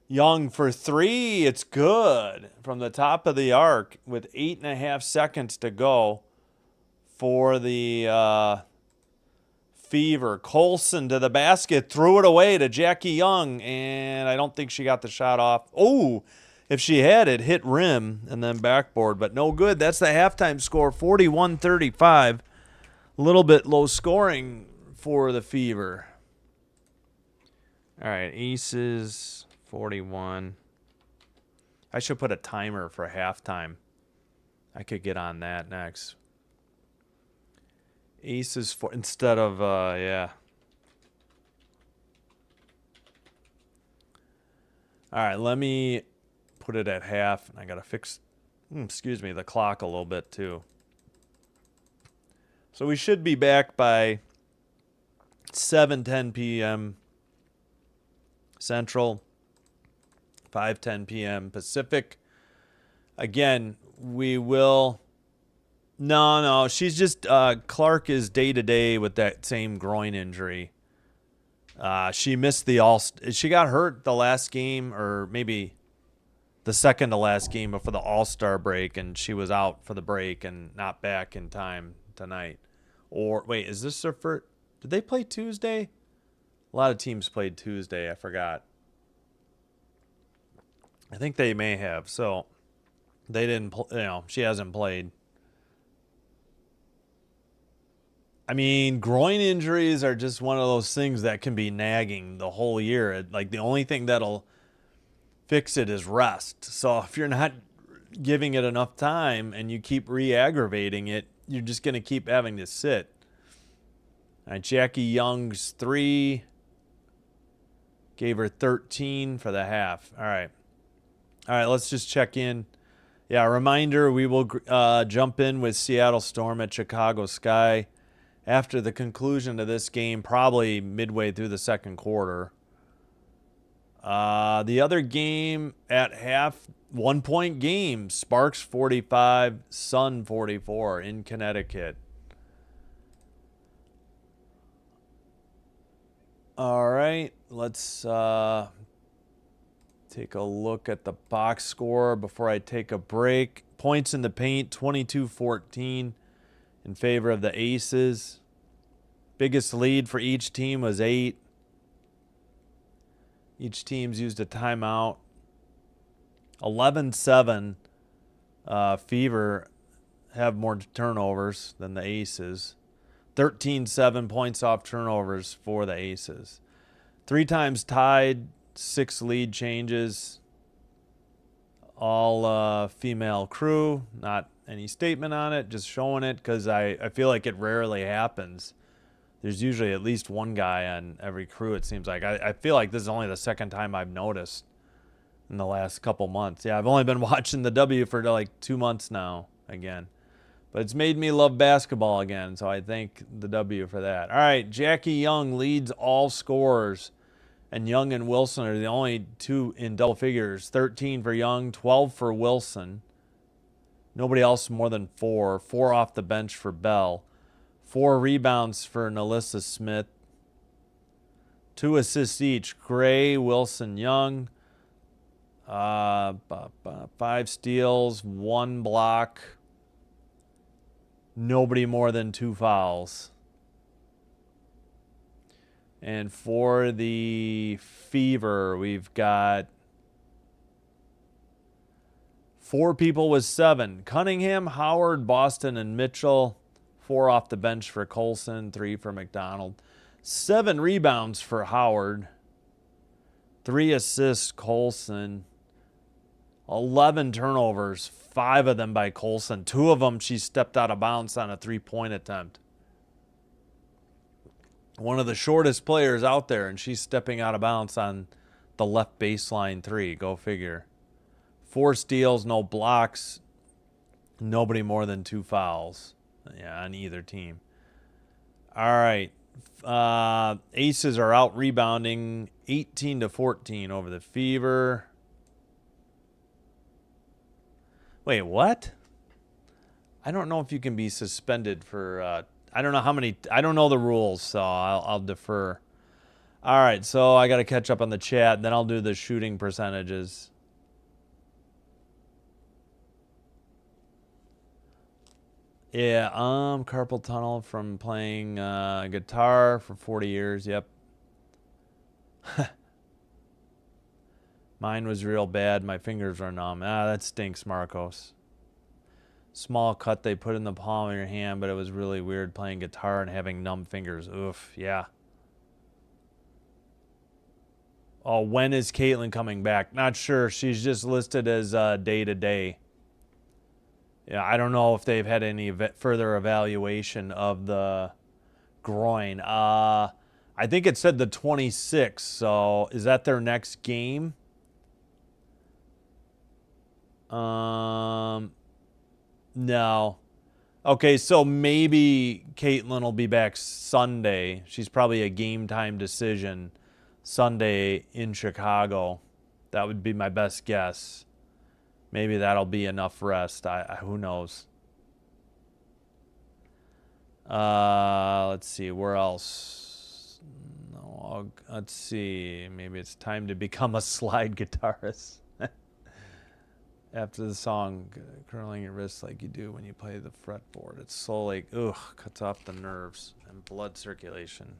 Young for 3. It's good from the top of the arc with 8.5 seconds to go for the Fever. Colson to the basket, threw it away to Jackie Young, and I don't think she got the shot off. Oh, if she had, it hit rim and then backboard, but no good. That's the halftime score, 41-35. A little bit low scoring for the Fever. All right, Aces, 41. I should put a timer for halftime. I could get on that next. Aces for instead of yeah. All right, let me put it at half. I gotta fix, the clock a little bit too. So we should be back by 7:10 p.m. Central, 5:10 p.m. Pacific. Again, we will. No, she's just Clark is day to day with that same groin injury. She missed the She got hurt the last game, or maybe the second to last game before the All-Star break, and she was out for the break and not back in time tonight. Or wait, is this their first? Did they play Tuesday? A lot of teams played Tuesday. I forgot. I think they may have. So they didn't. She hasn't played. I mean, groin injuries are just one of those things that can be nagging the whole year. Like, the only thing that'll fix it is rest. So if you're not giving it enough time and you keep re-aggravating it, you're just going to keep having to sit. All right, Jackie Young's 3. Gave her 13 for the half. All right, let's just check in. Yeah, reminder, we will jump in with Seattle Storm at Chicago Sky after the conclusion of this game, probably midway through the second quarter. The other game at half, 1-point game. Sparks 45, Sun 44 in Connecticut. All right, let's take a look at the box score before I take a break. Points in the paint, 22-14 in favor of the Aces. Biggest lead for each team was 8. Each team's used a timeout. 11-7. Fever have more turnovers than the Aces. 13-7 points off turnovers for the Aces. 3 times tied, 6 lead changes. All female crew. Not any statement on it, just showing it because I feel like it rarely happens. There's usually at least one guy on every crew, it seems like. I feel like this is only the second time I've noticed in the last couple months. Yeah, I've only been watching the W for like 2 months now again. But it's made me love basketball again, so I thank the W for that. All right, Jackie Young leads all scorers, and Young and Wilson are the only two in double figures. 13 for Young, 12 for Wilson. Nobody else more than 4. 4 off the bench for Bell. 4 rebounds for Nalissa Smith. 2 assists each. Gray, Wilson, Young. 5 steals, 1 block. Nobody more than 2 fouls. And for the Fever, we've got 4 people with 7. Cunningham, Howard, Boston, and Mitchell. 4 off the bench for Colson, 3 for McDonald. 7 rebounds for Howard. 3 assists, Colson. 11 turnovers, 5 of them by Colson. 2 of them, she stepped out of bounds on a 3-point attempt. One of the shortest players out there, and she's stepping out of bounds on the left baseline 3. Go figure. 4 steals, no blocks. Nobody more than 2 fouls. Yeah, on either team. All right. Aces are out rebounding 18-14 over the Fever. Wait, what? I don't know if you can be suspended for I don't know how many. I don't know the rules, so I'll defer. All right, so I got to catch up on the chat, then I'll do the shooting percentages. Yeah, carpal tunnel from playing guitar for 40 years. Yep. Mine was real bad. My fingers are numb. That stinks, Marcos. Small cut they put in the palm of your hand, but it was really weird playing guitar and having numb fingers. Oof, yeah. Oh, when is Caitlin coming back? Not sure. She's just listed as day-to-day. Yeah, I don't know if they've had any further evaluation of the groin. I think it said the 26th, so is that their next game? No. Okay, so maybe Caitlin will be back Sunday. She's probably a game time decision Sunday in Chicago. That would be my best guess. Maybe that'll be enough rest. Who knows? Let's see. Where else? No, let's see. Maybe it's time to become a slide guitarist. After the song, curling your wrists like you do when you play the fretboard. It's so like, ugh, cuts off the nerves and blood circulation.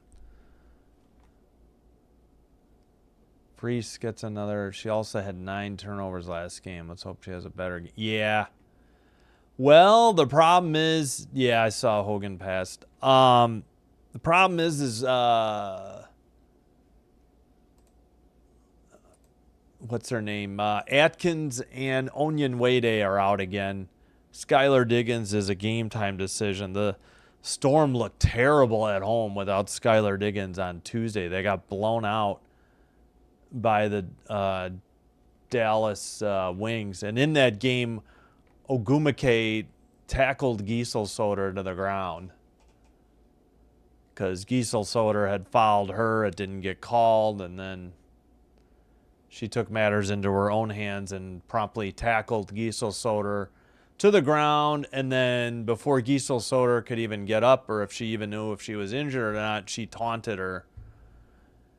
Freese gets another. She also had 9 turnovers last game. Let's hope she has a better game. Yeah. Well, the problem is, yeah, I saw Hogan passed. The problem is what's her name? Atkins and Onyenwede are out again. Skylar Diggins is a game time decision. The Storm looked terrible at home without Skylar Diggins on Tuesday. They got blown out by the Dallas Wings. And in that game, Ogumake tackled Giesel Soder to the ground because Giesel Soder had fouled her. It didn't get called, and then she took matters into her own hands and promptly tackled Giesel Soder to the ground. And then before Giesel Soder could even get up, or if she even knew if she was injured or not, she taunted her.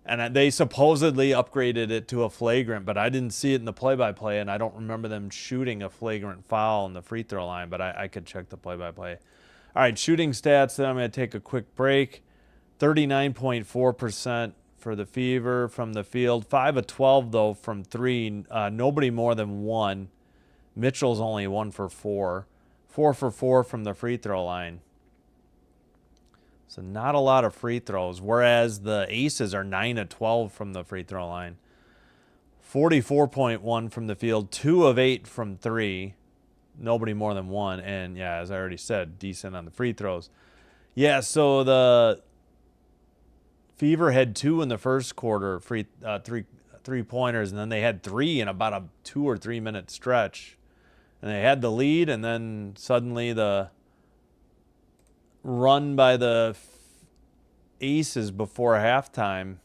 And they supposedly upgraded it to a flagrant, but I didn't see it in the play-by-play, and I don't remember them shooting a flagrant foul in the free throw line, but I could check the play-by-play. All right, shooting stats, then I'm going to take a quick break. 39.4% for the Fever from the field. 5 of 12, though, from 3. Nobody more than 1. Mitchell's only 1 for 4. 4 for 4 from the free throw line. So not a lot of free throws, whereas the Aces are 9 of 12 from the free throw line. 44.1 from the field, 2 of 8 from 3. Nobody more than 1. And, yeah, as I already said, decent on the free throws. Yeah, so the Fever had 2 in the first quarter, three-pointers, and then they had 3 in about a 2 or 3 minute stretch. And they had the lead, and then suddenly the run by the Aces before halftime.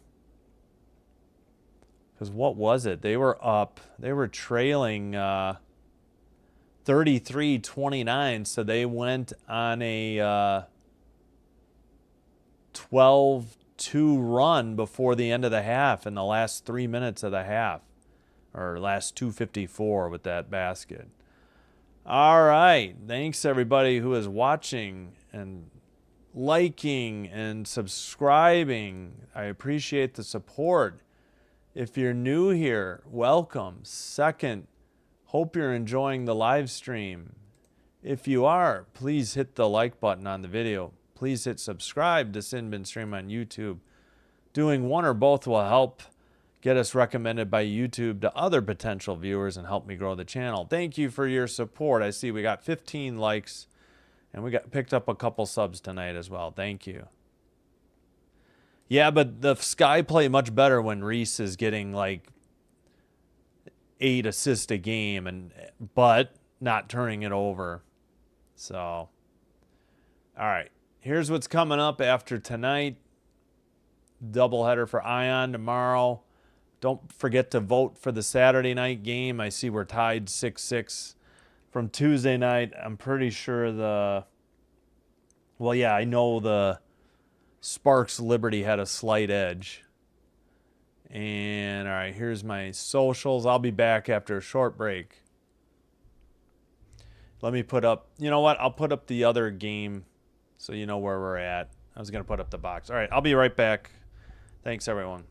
Because what was it? They were up. They were trailing 33-29, so they went on a 12-2 run before the end of the half in the last 3 minutes of the half, or last 2:54 with that basket. All right. Thanks, everybody who is watching and liking and subscribing. I appreciate the support. If you're new here, welcome. Second, hope you're enjoying the live stream. If you are, please hit the like button on the video. Please hit subscribe to Sinbin Stream on YouTube. Doing one or both will help get us recommended by YouTube to other potential viewers and help me grow the channel. Thank you for your support. I see we got 15 likes and we picked up a couple subs tonight as well. Thank you. Yeah, but the Sky play much better when Reese is getting like 8 assists a game, but not turning it over. So, all right. Here's what's coming up after tonight. Doubleheader for Ion tomorrow. Don't forget to vote for the Saturday night game. I see we're tied 6-6 from Tuesday night. I'm pretty sure I know the Sparks Liberty had a slight edge. And all right, here's my socials. I'll be back after a short break. Let me put up, you know what? I'll put up the other game so you know where we're at. I was going to put up the box. All right, I'll be right back. Thanks, everyone.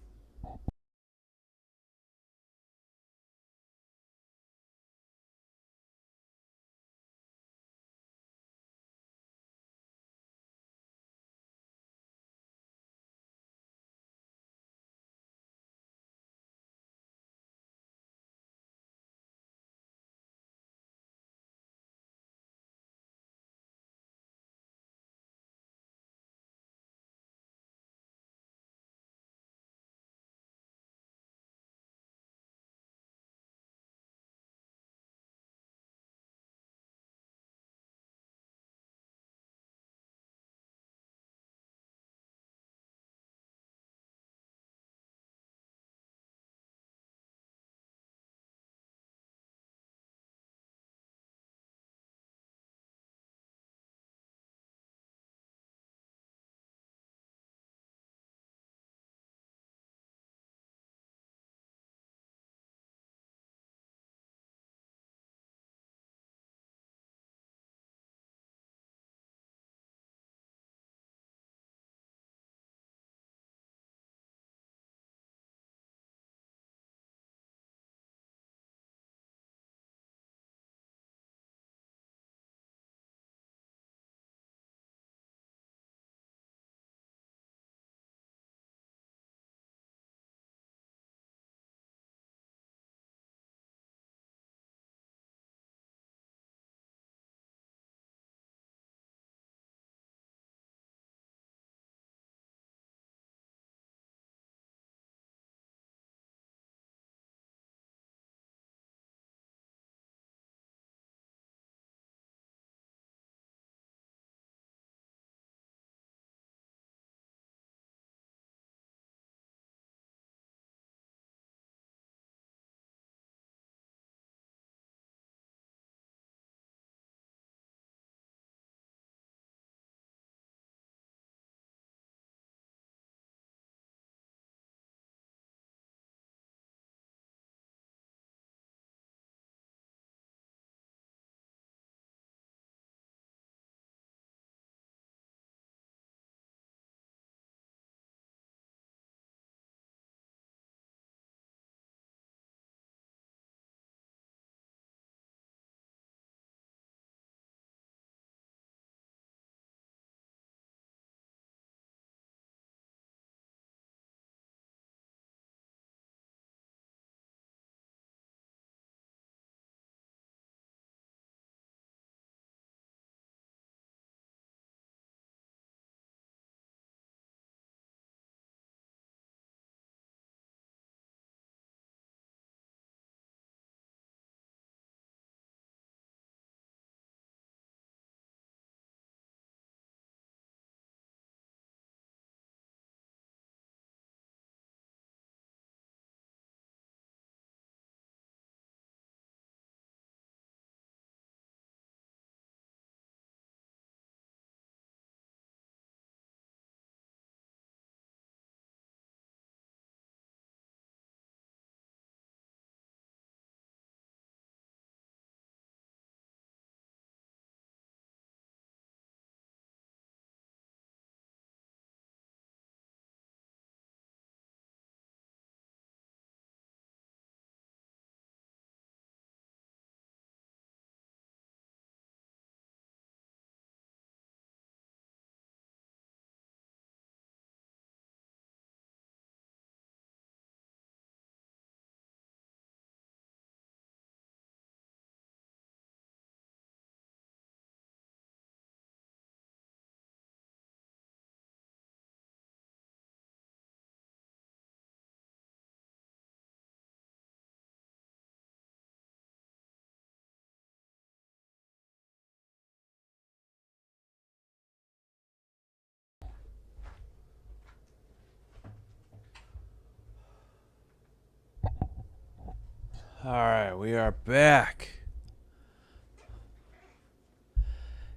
All right, we are back.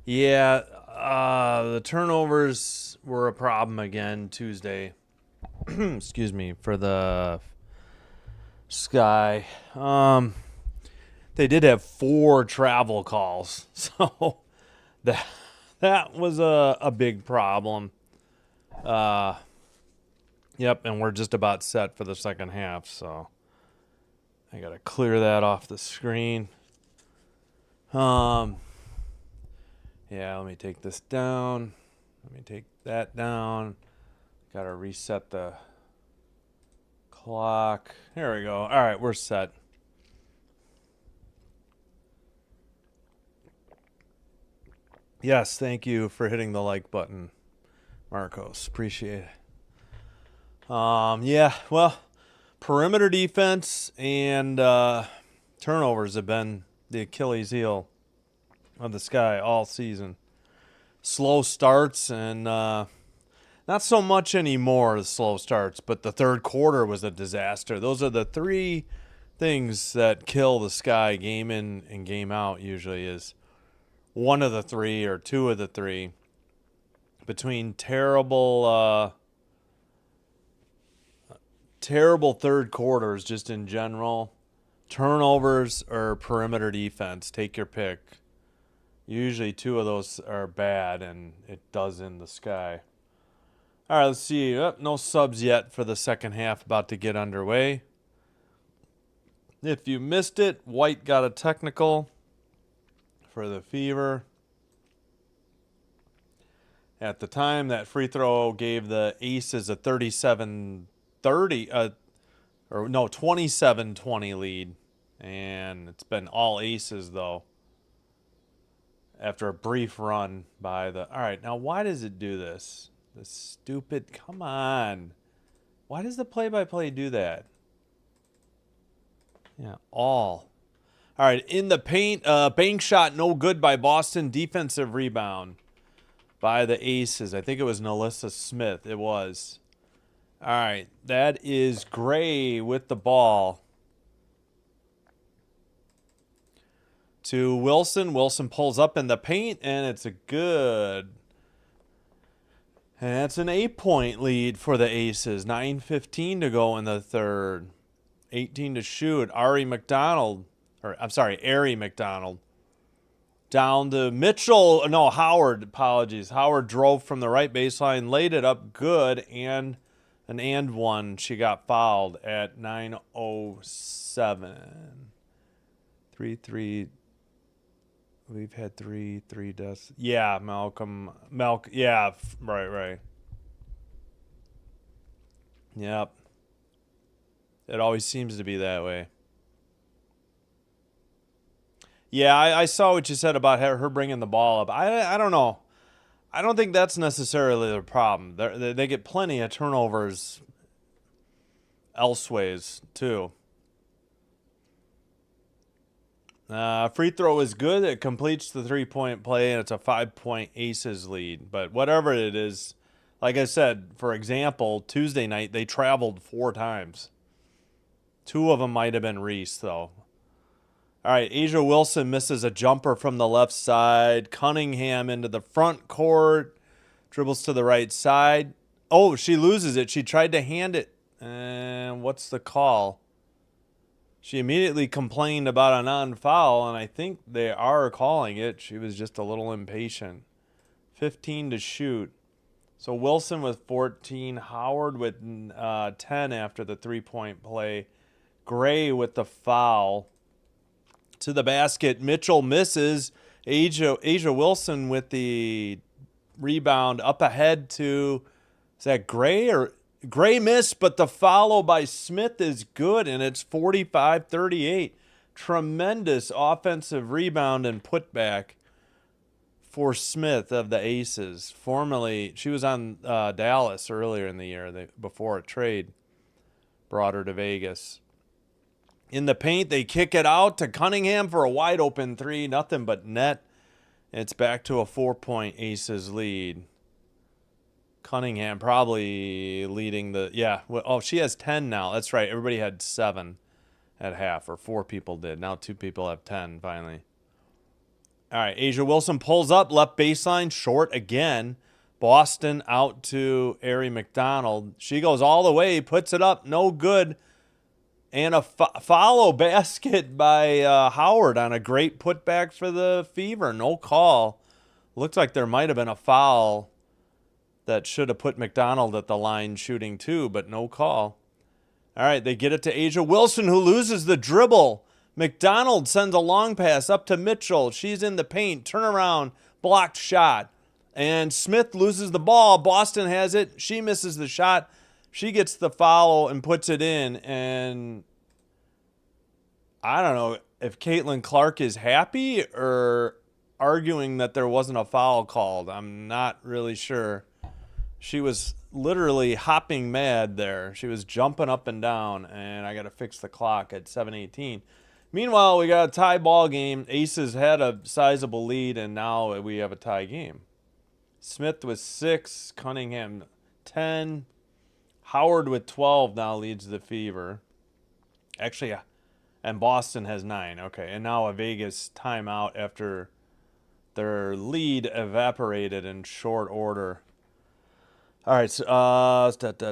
Yeah, the turnovers were a problem again Tuesday. Excuse me, for the Sky. they did have 4 travel calls. So that was a big problem. Yep, and we're just about set for the second half, so I got to clear that off the screen. Yeah, let me take this down. Let me take that down. Got to reset the clock. There we go. All right, we're set. Yes, thank you for hitting the like button, Marcos. Appreciate it. Yeah, well, perimeter defense and turnovers have been the Achilles heel of the Sky all season. Slow starts and not so much anymore, the slow starts, but the third quarter was a disaster. Those are the 3 things that kill the Sky game in and game out usually is one of the 3 or 2 of the 3. Between terrible third quarters just in general, turnovers or perimeter defense, take your pick. Usually 2 of those are bad, and it does in the Sky. All right, let's see. No subs yet for the second half, about to get underway. If you missed it, White got a technical for the Fever. At the time, that free throw gave the Aces a 27-20 lead. And it's been all Aces, though, after a brief run by the... All right, now why does it do this? This stupid... Come on. Why does the play-by-play do that? Yeah, all. All right, in the paint, bank shot no good by Boston. Defensive rebound by the Aces. I think it was Nalissa Smith. It was. All right, that is Gray with the ball. To Wilson. Wilson pulls up in the paint, and it's a good... And that's an 8-point lead for the Aces. 9:15 to go in the third. 18 to shoot. Ari McDonald. Ari McDonald. Down to Mitchell. No, Howard. Apologies. Howard drove from the right baseline, laid it up good, and an and one. She got fouled at 9:07. 3-3. We've had three deaths. Yeah, Malcolm. Yeah, right. Yep. It always seems to be that way. Yeah, I saw what you said about her bringing the ball up. I don't know. I don't think that's necessarily the problem. They get plenty of turnovers elseways, too. Free throw is good. It completes the 3-point play, and it's a 5-point Aces lead. But whatever it is, like I said, for example, Tuesday night, they traveled 4 times. 2 of them might have been Reese, though. All right, Asia Wilson misses a jumper from the left side. Cunningham into the front court. Dribbles to the right side. Oh, she loses it. She tried to hand it. And what's the call? She immediately complained about a non-foul, and I think they are calling it. She was just a little impatient. 15 to shoot. So Wilson with 14. Howard with 10 after the 3-point play. Gray with the foul. To the basket. Mitchell misses. Asia Wilson with the rebound up ahead to, is that Gray or... Gray missed, but the follow by Smith is good, and it's 45-38. Tremendous offensive rebound and putback for Smith of the Aces. Formerly, she was on Dallas earlier in the year before a trade brought her to Vegas. In the paint, they kick it out to Cunningham for a wide-open 3. Nothing but net. It's back to a 4-point Aces lead. Cunningham probably leading the... Yeah. Oh, she has 10 now. That's right. Everybody had 7 at half, or 4 people did. Now 2 people have 10, finally. All right. Asia Wilson pulls up. Left baseline. Short again. Boston out to Ari McDonald. She goes all the way. Puts it up. No good. And a follow basket by Howard on a great putback for the Fever. No call. Looks like there might have been a foul that should have put McDonald at the line shooting too, but no call. All right, they get it to Asia Wilson, who loses the dribble. McDonald sends a long pass up to Mitchell. She's in the paint. Turnaround, blocked shot. And Smith loses the ball. Boston has it. She misses the shot. She gets the foul and puts it in. And I don't know if Caitlin Clark is happy or arguing that there wasn't a foul called. I'm not really sure. She was literally hopping mad there. She was jumping up and down, and I got to fix the clock at 7:18. Meanwhile, we got a tie ball game. Aces had a sizable lead, and now we have a tie game. Smith with 6, Cunningham 10, Howard with 12 now leads the Fever. Actually, and Boston has 9. Okay, and now a Vegas timeout after their lead evaporated in short order. All right, so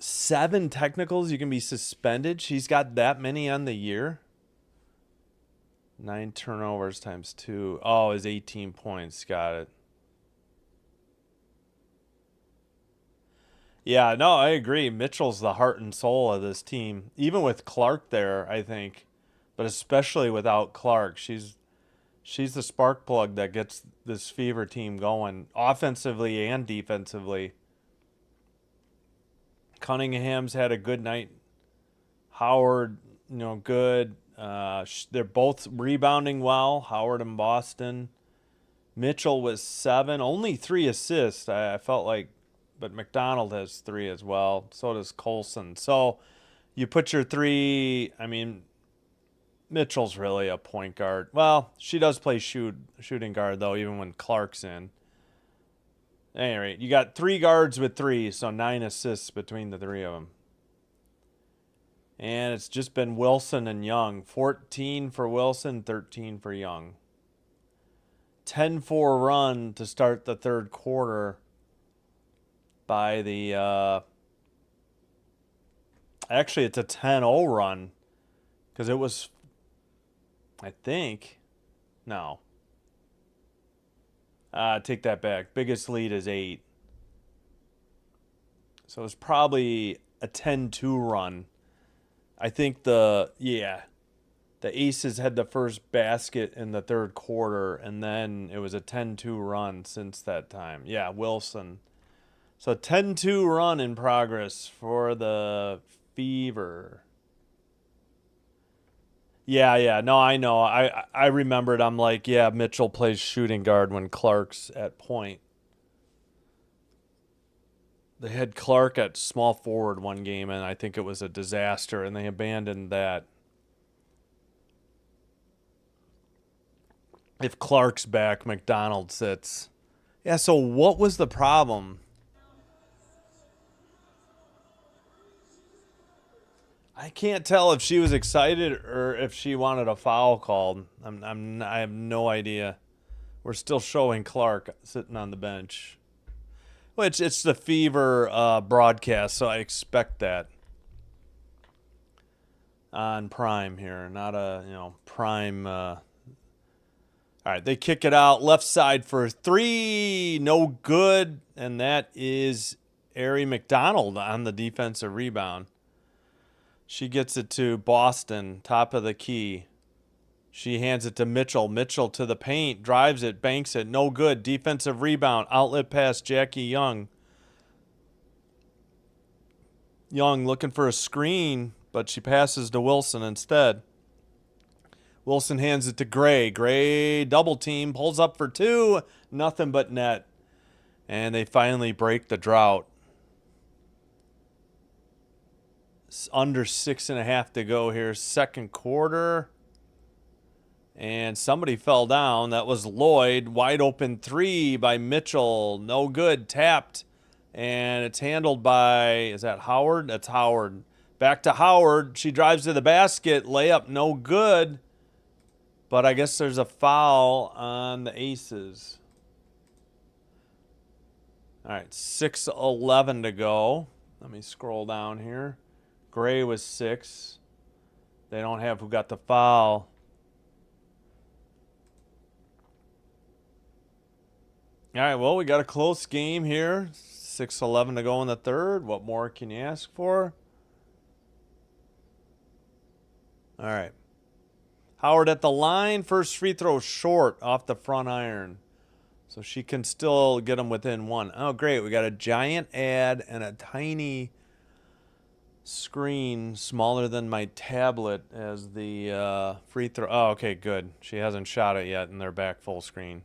seven technicals. You can be suspended. She's got that many on the year. 9 turnovers times 2. Oh, is 18 points. Got it. Yeah, no, I agree. Mitchell's the heart and soul of this team. Even with Clark there, I think, but especially without Clark, she's the spark plug that gets this Fever team going offensively and defensively. Cunningham's had a good night. Howard, good. They're both rebounding well, Howard and Boston. Mitchell was 7, only 3 assists, I felt like, but McDonald has 3 as well. So does Colson. So you put your 3, Mitchell's really a point guard. Well, she does play shooting guard, though, even when Clark's in. At any rate, you got 3 guards with 3, so 9 assists between the 3 of them. And it's just been Wilson and Young. 14 for Wilson, 13 for Young. 10-4 run to start the third quarter by the... Actually, it's a 10-0 run because it was... I think. No. Take that back. Biggest lead is 8. So it's probably a 10-2 run. I think the Aces had the first basket in the third quarter, and then it was a 10-2 run since that time. Yeah, Wilson. So 10-2 run in progress for the Fever. Yeah. No, I know. I remembered. I'm like, yeah, Mitchell plays shooting guard when Clark's at point. They had Clark at small forward one game, and I think it was a disaster, and they abandoned that. If Clark's back, McDonald sits. Yeah, so what was the problem? I can't tell if she was excited or if she wanted a foul called. I have no idea. We're still showing Clark sitting on the bench. Which it's the Fever broadcast, so I expect that on Prime here, not a Prime. All right, they kick it out left side for 3, no good, and that is Ari McDonald on the defensive rebound. She gets it to Boston, top of the key. She hands it to Mitchell. Mitchell to the paint, drives it, banks it, no good. Defensive rebound, outlet pass, Jackie Young. Young looking for a screen, but she passes to Wilson instead. Wilson hands it to Gray. Gray double team, pulls up for 2, nothing but net. And they finally break the drought. It's under 6.5 to go here, second quarter. And somebody fell down. That was Lloyd. Wide open 3 by Mitchell. No good. Tapped. And it's handled by, is that Howard? That's Howard. Back to Howard. She drives to the basket. Layup no good. But I guess there's a foul on the Aces. All right, 6:11 to go. Let me scroll down here. Gray was 6. They don't have who got the foul. All right, well, we got a close game here. 6:11 to go in the third. What more can you ask for? All right. Howard at the line. First free throw short off the front iron. So she can still get them within 1. Oh, great. We got a giant ad and a tiny screen smaller than my tablet as the free throw. Oh, okay, good. She hasn't shot it yet, and they're back full screen.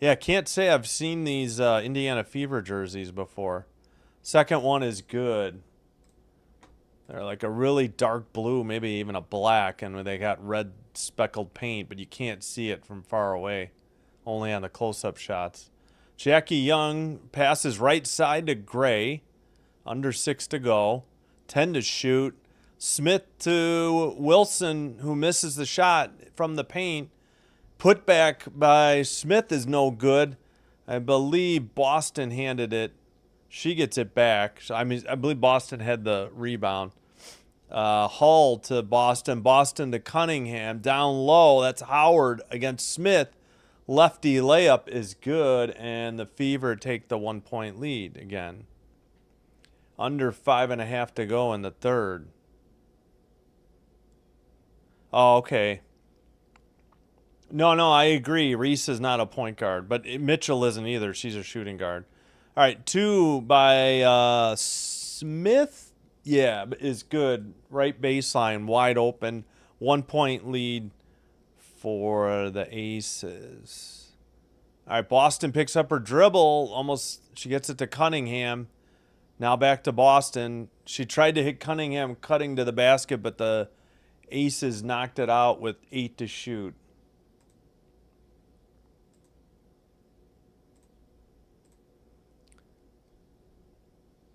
Yeah, can't say I've seen these Indiana Fever jerseys before. Second one is good. They're like a really dark blue, maybe even a black, and they got red speckled paint, but you can't see it from far away, only on the close-up shots. Jackie Young passes right side to Gray, under 6 to go, 10 to shoot. Smith to Wilson, who misses the shot from the paint. Put back by Smith is no good. I believe Boston handed it. She gets it back. I believe Boston had the rebound. Hull to Boston. Boston to Cunningham. Down low, that's Howard against Smith. Lefty layup is good, and the Fever take the 1-point lead again. Under 5.5 to go in the third. Oh, okay. No, I agree. Reese is not a point guard, but Mitchell isn't either. She's a shooting guard. All right, 2 by Smith. Yeah, is good. Right baseline, wide open. 1-point lead for the Aces. All right, Boston picks up her dribble. Almost, she gets it to Cunningham. Now back to Boston. She tried to hit Cunningham cutting to the basket, but the Aces knocked it out with 8 to shoot.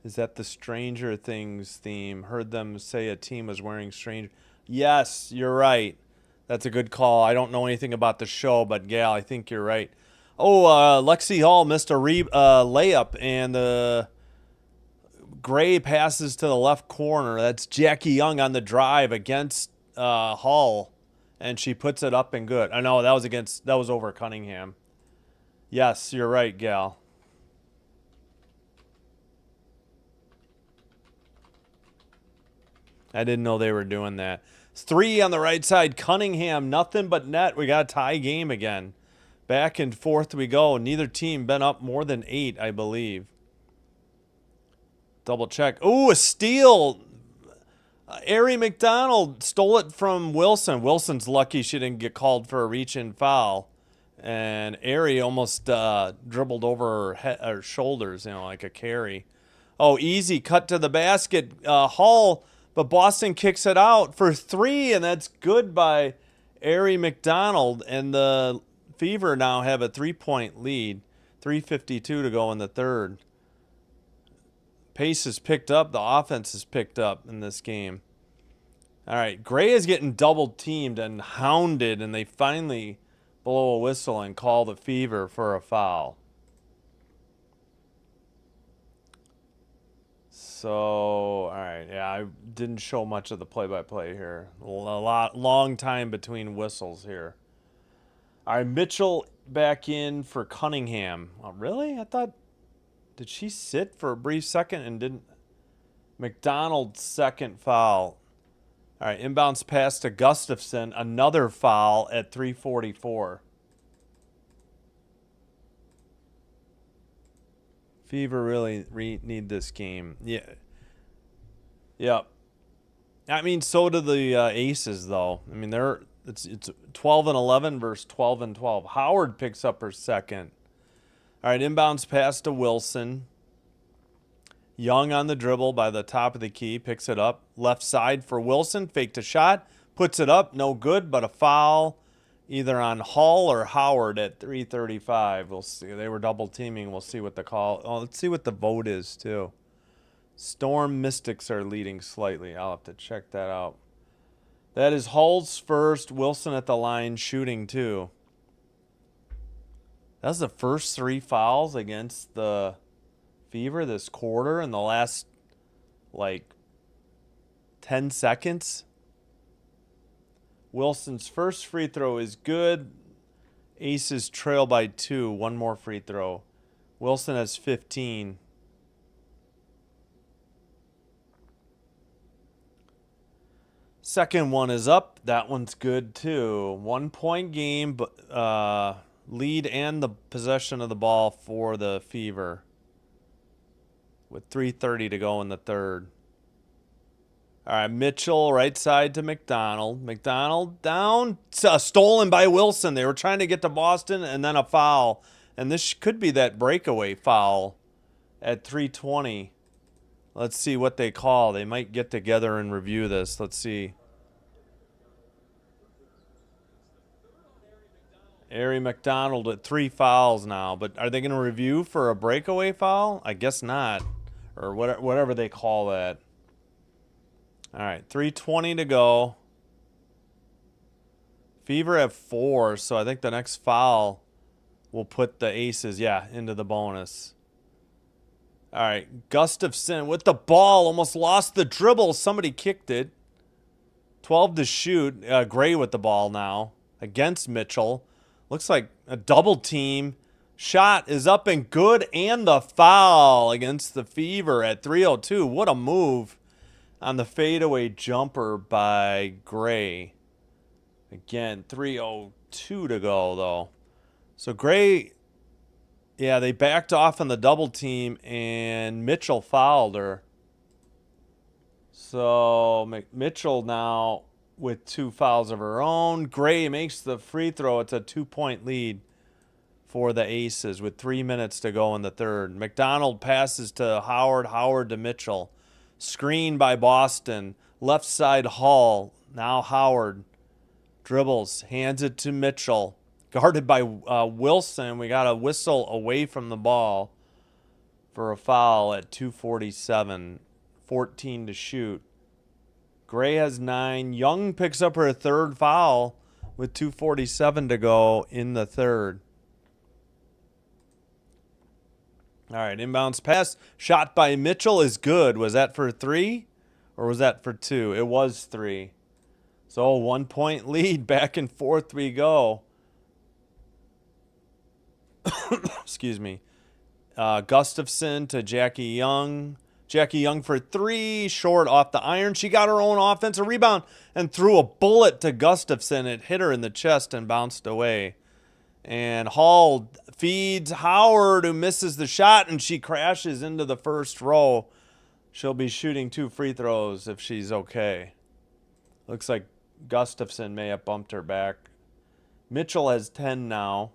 Is that the Stranger Things theme? Heard them say a team was wearing strange. Yes, you're right. That's a good call. I don't know anything about the show, but Gal, I think you're right. Oh, Lexi Hall missed a layup, and the Gray passes to the left corner. That's Jackie Young on the drive against Hall, and she puts it up and good. I know that was over Cunningham. Yes, you're right, Gal. I didn't know they were doing that. 3 on the right side. Cunningham, nothing but net. We got a tie game again. Back and forth we go. Neither team been up more than 8, I believe. Double check. Ooh, a steal. Ari McDonald stole it from Wilson. Wilson's lucky she didn't get called for a reach-in foul. And Ari almost dribbled over her shoulders, like a carry. Oh, easy cut to the basket. Hall... But Boston kicks it out for 3, and that's good by Ari McDonald. And the Fever now have a 3-point lead. 3:52 to go in the third. Pace is picked up. The offense is picked up in this game. All right, Gray is getting double-teamed and hounded, and they finally blow a whistle and call the Fever for a foul. So, all right, yeah, I didn't show much of the play-by-play here. Long time between whistles here. All right, Mitchell back in for Cunningham. Oh, really? Did she sit for a brief second and didn't? McDonald's second foul. All right, inbounds pass to Gustafson. Another foul at 3:44. Fever really need this game. Yeah. Yep. I mean, so do the Aces, though. I mean, it's 12-11 versus 12-12. Howard picks up her second. All right, inbounds pass to Wilson. Young on the dribble by the top of the key, picks it up. Left side for Wilson, faked a shot, puts it up, no good, but a foul either on Hall or Howard at 3:35. We'll see. They were double teaming. We'll see what the call. Oh, let's see what the vote is too. Storm Mystics are leading slightly. I'll have to check that out. That is Hull's first. Wilson at the line shooting too. That's the first 3 fouls against the Fever this quarter in the last, 10 seconds. Wilson's first free throw is good. Aces trail by 2. One more free throw. Wilson has 15. Second one is up. That one's good too. 1 point game, but lead and the possession of the ball for the Fever with 3:30 to go in the third. All right, Mitchell right side to McDonald. McDonald down. Stolen by Wilson. They were trying to get to Boston and then a foul. And this could be that breakaway foul at 3:20. Let's see what they call. They might get together and review this. Let's see. Ari McDonald at 3 fouls now. But are they going to review for a breakaway foul? I guess not. Or whatever they call that. All right, 3:20 to go. Fever have 4, so I think the next foul will put the Aces, into the bonus. All right, Gustafson with the ball. Almost lost the dribble. Somebody kicked it. 12 to shoot. Gray with the ball now against Mitchell. Looks like a double team. Shot is up and good, and the foul against the Fever at 3:02. What a move on the fadeaway jumper by Gray. Again, 3:02 to go, though. So Gray, they backed off on the double team, and Mitchell fouled her. So Mitchell now with 2 fouls of her own. Gray makes the free throw. It's a 2-point lead for the Aces with 3 minutes to go in the third. McDonald passes to Howard. Howard to Mitchell. Screen by Boston. Left side Hall. Now Howard. Dribbles. Hands it to Mitchell. Guarded by Wilson. We got a whistle away from the ball for a foul at 2:47. 14 to shoot. Gray has 9. Young picks up her third foul with 2:47 to go in the third. All right, inbounds pass. Shot by Mitchell is good. Was that for 3 or was that for 2? It was 3. So 1 point lead. Back and forth we go. Excuse me. Gustafson to Jackie Young. Jackie Young for 3. Short off the iron. She got her own offensive rebound and threw a bullet to Gustafson. It hit her in the chest and bounced away. And Hall feeds Howard, who misses the shot, and she crashes into the first row. She'll be shooting 2 free throws if she's okay. Looks like Gustafson may have bumped her back. Mitchell has 10 now.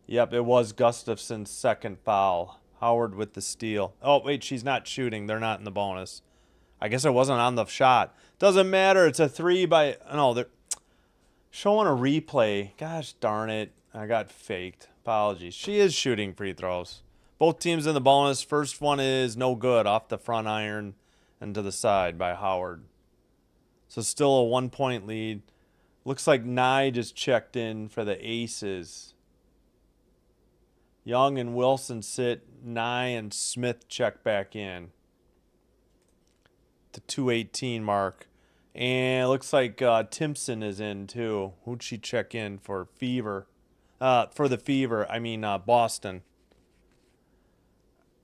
Yep, it was Gustafson's second foul. Howard with the steal. Oh, wait, she's not shooting. They're not in the bonus. I guess it wasn't on the shot. Doesn't matter. It's a 3 by... No, they're showing a replay. Gosh darn it. I got faked. Apologies. She is shooting free throws. Both teams in the bonus. First one is no good off the front iron and to the side by Howard. So still a 1 point lead. Looks like Nye just checked in for the Aces. Young and Wilson sit. Nye and Smith check back in. The 2:18 mark. And it looks like Timpson is in too. Who'd she check in for Fever? For the Fever, I mean Boston.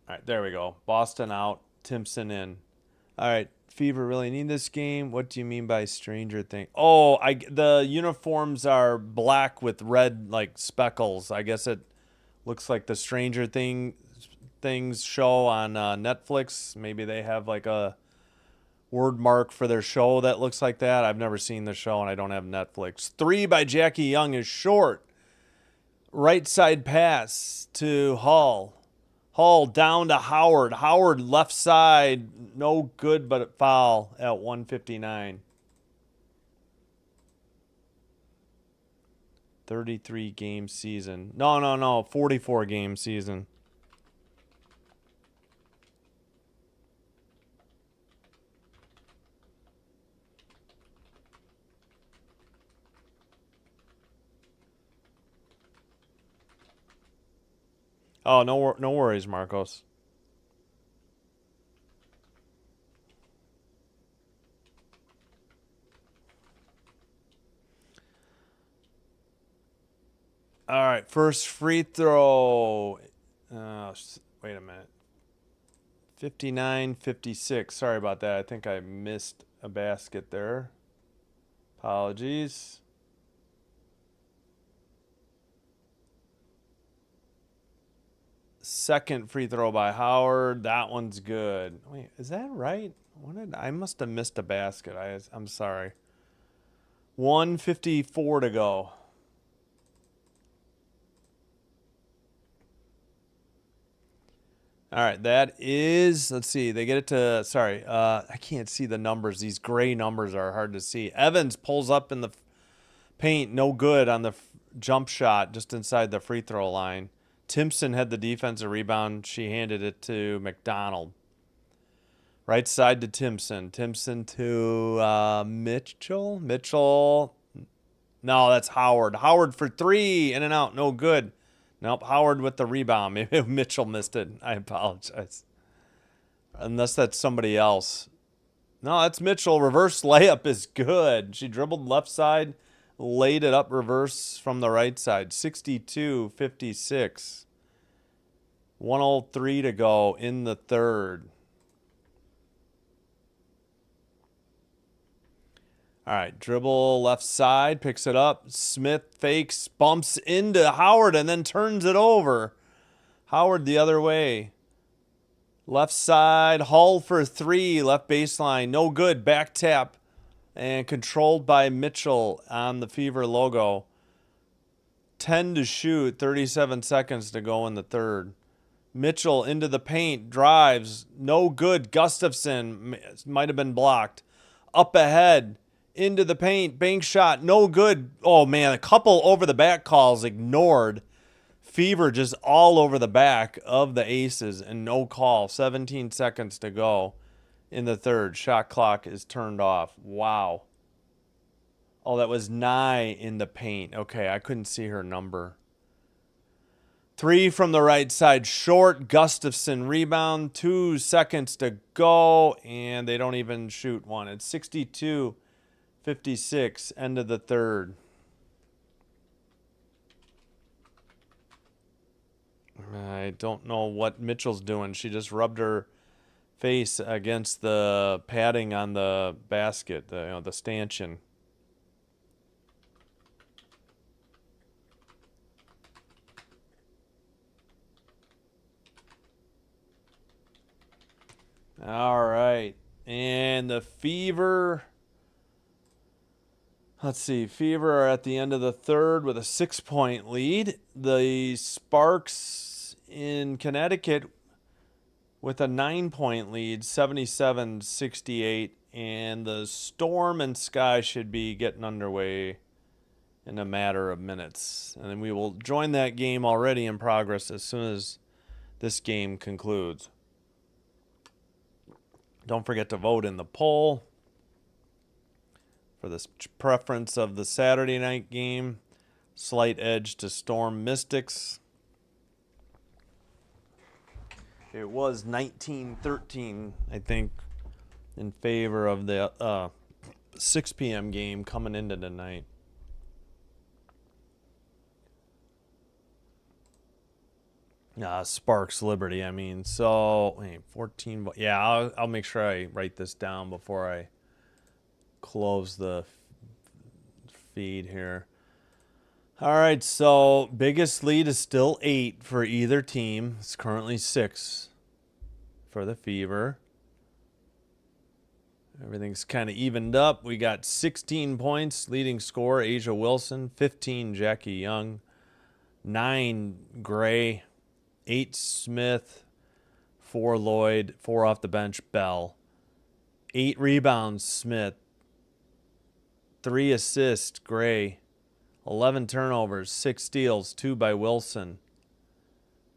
All right, there we go. Boston out, Timpson in. All right, Fever really need this game. What do you mean by Stranger Thing? Oh, the uniforms are black with red like speckles. I guess it looks like the Stranger Things show on Netflix. Maybe they have like a word mark for their show that looks like that. I've never seen the show and I don't have Netflix. 3 by Jackie Young is short. Right side pass to Hall. Hall down to Howard. Howard left side. No good, but a foul at 1:59. 33 game season. No. 44 game season. Oh, no worries, Marcos. All right, first free throw. Wait a minute. 59-56. Sorry about that. I think I missed a basket there. Apologies. Second free throw by Howard. That one's good. Wait, is that right? I must have missed a basket. I'm sorry. 1:54 to go. All right, that is, let's see, they get it to, sorry, I can't see the numbers. These gray numbers are hard to see. Evans pulls up in the paint, no good on the jump shot just inside the free throw line. Timpson had the defensive rebound. She handed it to McDonald. Right side to Timpson. Timpson to Mitchell. Mitchell. No, that's Howard. Howard for three. In and out. No good. Nope. Howard with the rebound. Maybe Mitchell missed it. I apologize. Unless that's somebody else. No, that's Mitchell. Reverse layup is good. She dribbled left side, laid it up reverse from the right side. 62-56. 1:03 to go in the third. All right, dribble left side, picks it up. Smith fakes, bumps into Howard, and then turns it over. Howard the other way. Left side, Hull for three, left baseline. No good, back tap. And controlled by Mitchell on the Fever logo. 10 to shoot, 37 seconds to go in the third. Mitchell into the paint, drives, no good. Gustafson might have been blocked. Up ahead, into the paint, bank shot, no good. Oh man, a couple over the back calls ignored. Fever just all over the back of the Aces and no call. 17 seconds to go in the third. Shot clock is turned off. Wow. Oh, that was Nye in the paint. Okay, I couldn't see her number. Three from the right side, short. Gustafson rebound. 2 seconds to go, and they don't even shoot one. It's 62-56, end of the third. I don't know what Mitchell's doing. She just rubbed her face against the padding on the basket, the stanchion. All right. And the Fever, let's see, Fever are at the end of the third with a 6-point lead. The Sparks in Connecticut with a 9-point lead, 77-68. And the Storm and Sky should be getting underway in a matter of minutes. And then we will join that game already in progress as soon as this game concludes. Don't forget to vote in the poll for the preference of the Saturday night game. Slight edge to Storm Mystics. It was 19-13, I think, in favor of the 6 p.m. game coming into tonight. Sparks Liberty, I mean. So, 14. Yeah, I'll make sure I write this down before I close the feed here. All right, so biggest lead is still 8 for either team. It's currently 6 for the Fever. Everything's kind of evened up. We got 16 points, leading scorer Asia Wilson, 15 Jackie Young, 9 Gray, 8 Smith, 4 Lloyd, 4 off the bench Bell, 8 rebounds Smith, 3 assists Gray, 11 turnovers, 6 steals, 2 by Wilson,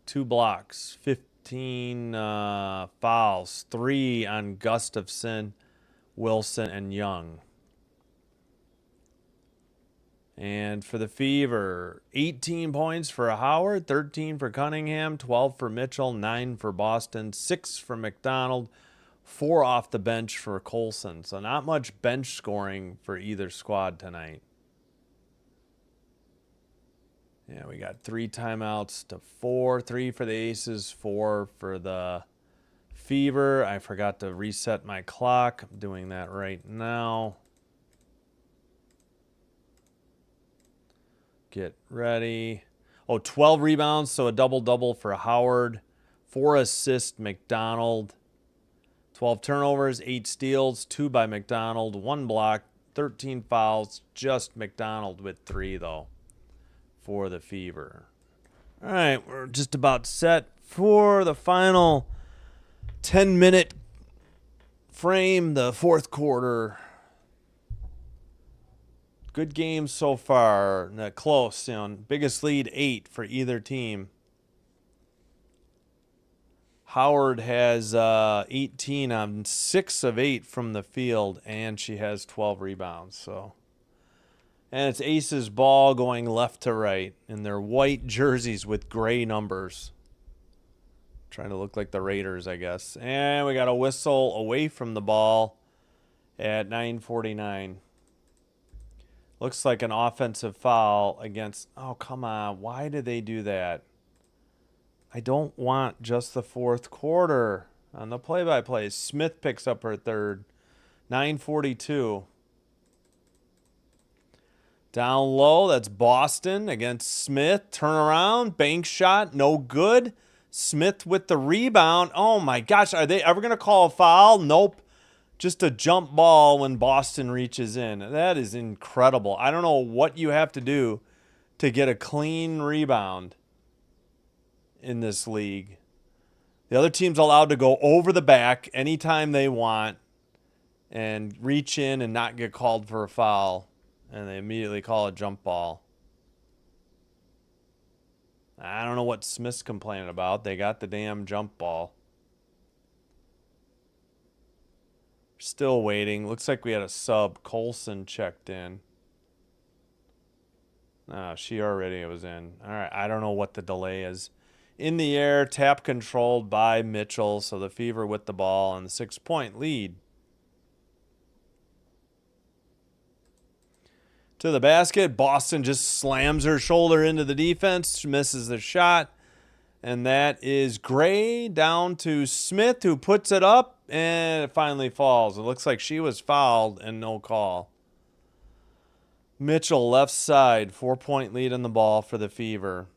2 blocks, 15 fouls, 3 on Gustafson, Wilson, and Young. And for the Fever, 18 points for Howard, 13 for Cunningham, 12 for Mitchell, 9 for Boston, 6 for McDonald, 4 off the bench for Colson. So not much bench scoring for either squad tonight. Yeah, we got 3 timeouts to 4. 3 for the Aces, 4 for the Fever. I forgot to reset my clock. I'm doing that right now. Get ready. Oh, 12 rebounds, so a double-double for Howard. 4 assists, McDonald. 12 turnovers, 8 steals, 2 by McDonald, 1 block, 13 fouls. Just McDonald with 3, though, for the Fever. All right, we're just about set for the final 10-minute frame, the fourth quarter. Good game so far. Close, biggest lead 8 for either team. Howard has 18 on 6 of 8 from the field, and she has 12 rebounds. And it's Aces ball going left to right in their white jerseys with gray numbers. Trying to look like the Raiders, I guess. And we got a whistle away from the ball at 9:49. Looks like an offensive foul against... Oh, come on. Why did they do that? I don't want just the fourth quarter on the play-by-play. Smith picks up her third. 9:42. Down low, that's Boston against Smith. Turnaround, bank shot, no good. Smith with the rebound. Oh, my gosh. Are they ever going to call a foul? Nope. Just a jump ball when Boston reaches in. That is incredible. I don't know what you have to do to get a clean rebound in this league. The other team's allowed to go over the back anytime they want and reach in and not get called for a foul, and they immediately call a jump ball. I don't know what Smith's complaining about. They got the damn jump ball. Still waiting. Looks like we had a sub. Colson checked in. No, she already was in. All right, I don't know what the delay is. In the air, tap controlled by Mitchell. So the Fever with the ball and the 6-point lead. To the basket. Boston just slams her shoulder into the defense. Misses the shot. And that is Gray down to Smith, who puts it up. And it finally falls. It looks like she was fouled and no call. Mitchell left side. 4-point lead in the ball for the Fever.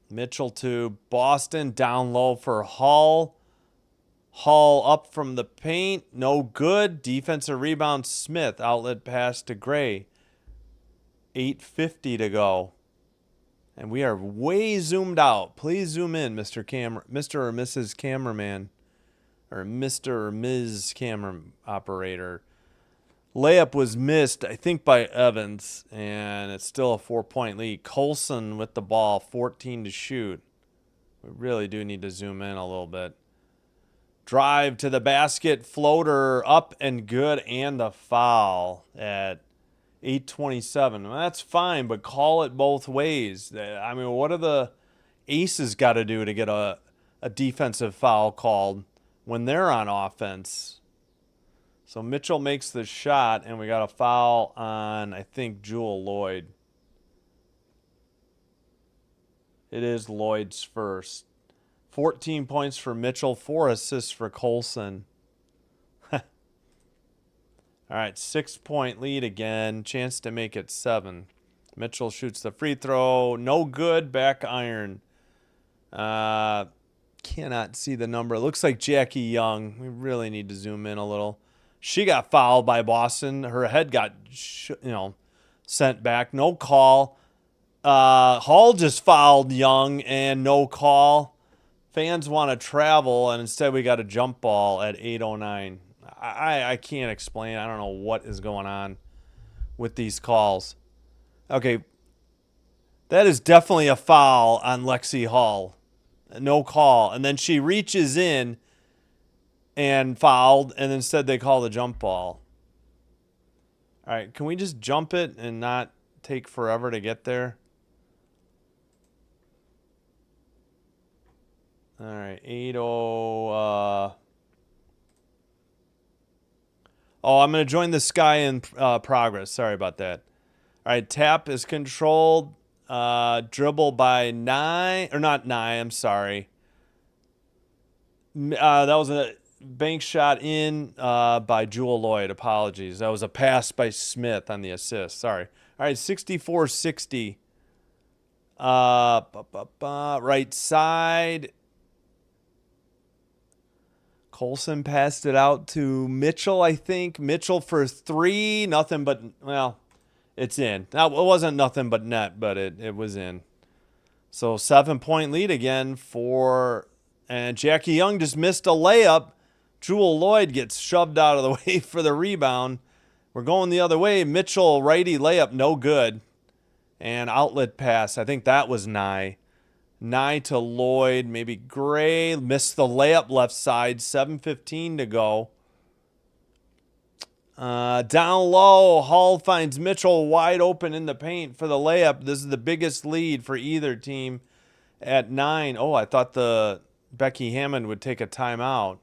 Mitchell to Boston, down low for Hull. Hull up from the paint, no good. Defensive rebound, Smith. Outlet pass to Gray. 8:50 to go. And we are way zoomed out. Please zoom in, Mr. or Mrs. Cameraman. Or Mr. or Ms. Camera Operator. Layup was missed, I think, by Evans, and it's still a 4-point lead. Colson with the ball, 14 to shoot. We really do need to zoom in a little bit. Drive to the basket, floater up and good, and the foul at 8:27. Well, that's fine, but call it both ways. I mean, what do the Aces got to do to get a defensive foul called when they're on offense? So Mitchell makes the shot, and we got a foul on, I think, Jewel Lloyd. It is Lloyd's first. 14 points for Mitchell, 4 assists for Colson. All right, 6-point lead again. Chance to make it 7. Mitchell shoots the free throw. No good. Back iron. Cannot see the number. It looks like Jackie Young. We really need to zoom in a little. She got fouled by Boston. Her head got, sent back. No call. Hall just fouled Young and no call. Fans want to travel, and instead we got a jump ball at 8:09. I can't explain. I don't know what is going on with these calls. Okay, that is definitely a foul on Lexi Hall. No call. And then she reaches in and fouled, and instead they call the jump ball. All right, can we just jump it and not take forever to get there? All right, 8:0. Oh, I'm going to join the sky in progress. Sorry about that. All right, tap is controlled. Dribble by Nye, or not Nye, I'm sorry. That was a bank shot in by Jewel Lloyd. Apologies. That was a pass by Smith on the assist. Sorry. All right, 64-60. Right side. Colson passed it out to Mitchell, I think. Mitchell for three. Nothing but, well, it's in. Now, it wasn't nothing but net, but it was in. So 7-point lead again for, and Jackie Young just missed a layup. Jewel Lloyd gets shoved out of the way for the rebound. We're going the other way. Mitchell, righty layup, no good. And outlet pass, I think that was Nye. Nye to Lloyd, maybe Gray. Missed the layup left side, 7:15 to go. Down low, Hall finds Mitchell wide open in the paint for the layup. This is the biggest lead for either team at 9. Oh, I thought the Becky Hammond would take a timeout.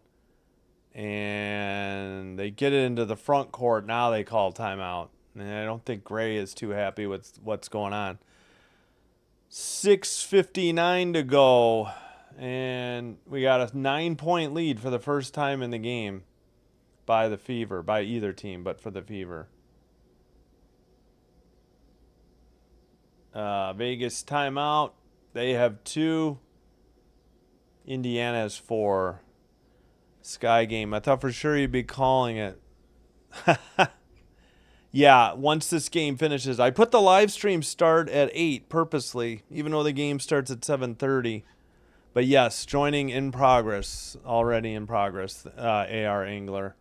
And they get it into the front court. Now they call timeout. And I don't think Gray is too happy with what's going on. 6:59 to go. And we got a 9-point lead for the first time in the game by the Fever, by either team, but for the Fever. Vegas timeout. They have 2. Indiana has 4. Sky game. I thought for sure you'd be calling it. Yeah, once this game finishes. I put the live stream start at 8 purposely, even though the game starts at 7:30. But yes, joining in progress. Already in progress. AR Angler.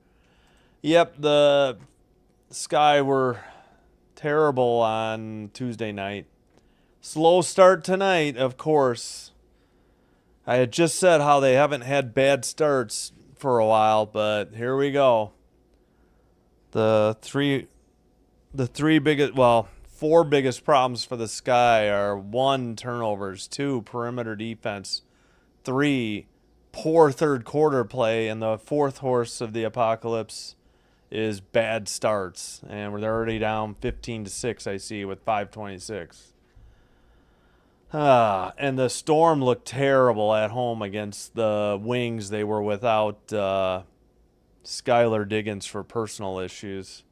Yep, the Sky were terrible on Tuesday night. Slow start tonight, of course. I had just said how they haven't had bad starts for a while, but here we go. The three biggest, well, 4 biggest problems for the Sky are 1, turnovers, 2, perimeter defense, 3, poor third quarter play, and the 4th horse of the apocalypse is bad starts. And they're already down 15-6, I see, with 5:26. And the Storm looked terrible at home against the Wings. They were without Skylar Diggins for personal issues.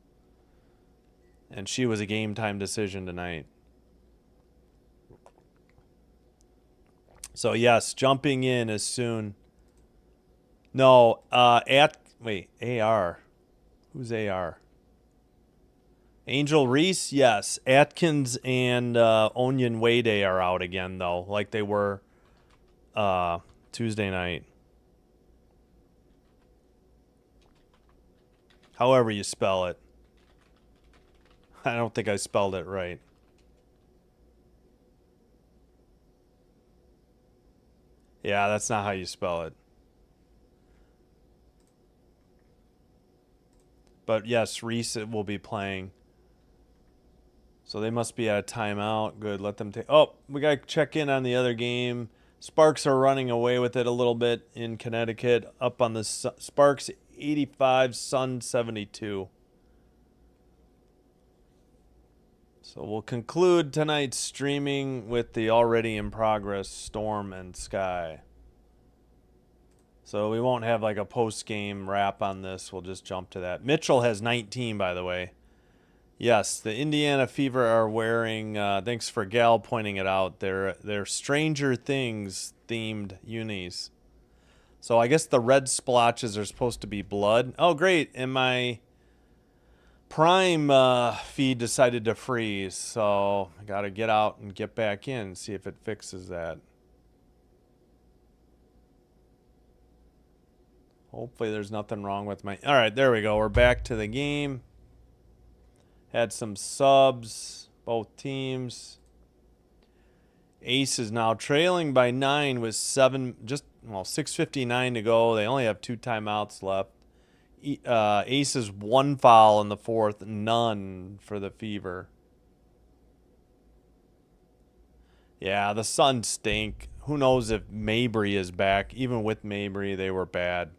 And she was a game-time decision tonight. So, yes, jumping in as soon. No, AR. Who's AR? Angel Reese, yes. Atkins and Onion Wade are out again, though, like they were Tuesday night. However you spell it. I don't think I spelled it right. Yeah, that's not how you spell it. But yes, Reese will be playing. So they must be at a timeout. Good, let them take... Oh, we got to check in on the other game. Sparks are running away with it a little bit in Connecticut. Up on the Sparks 85, Sun 72. So we'll conclude tonight's streaming with the already in progress Storm and Sky. So we won't have like a post-game wrap on this. We'll just jump to that. Mitchell has 19, by the way. Yes, the Indiana Fever are wearing, thanks for Gal pointing it out, they're Stranger Things themed unis. So I guess the red splotches are supposed to be blood. Oh, great. And my Prime feed decided to freeze. So I got to get out and get back in, see if it fixes that. Hopefully there's nothing wrong with my... All right, there we go. We're back to the game. Had some subs, both teams. Ace is now trailing by 9 with 6:59 to go. They only have 2 timeouts left. Ace is 1 foul in the 4th, none for the Fever. Yeah, the Suns stink. Who knows if Mabry is back. Even with Mabry, they were bad.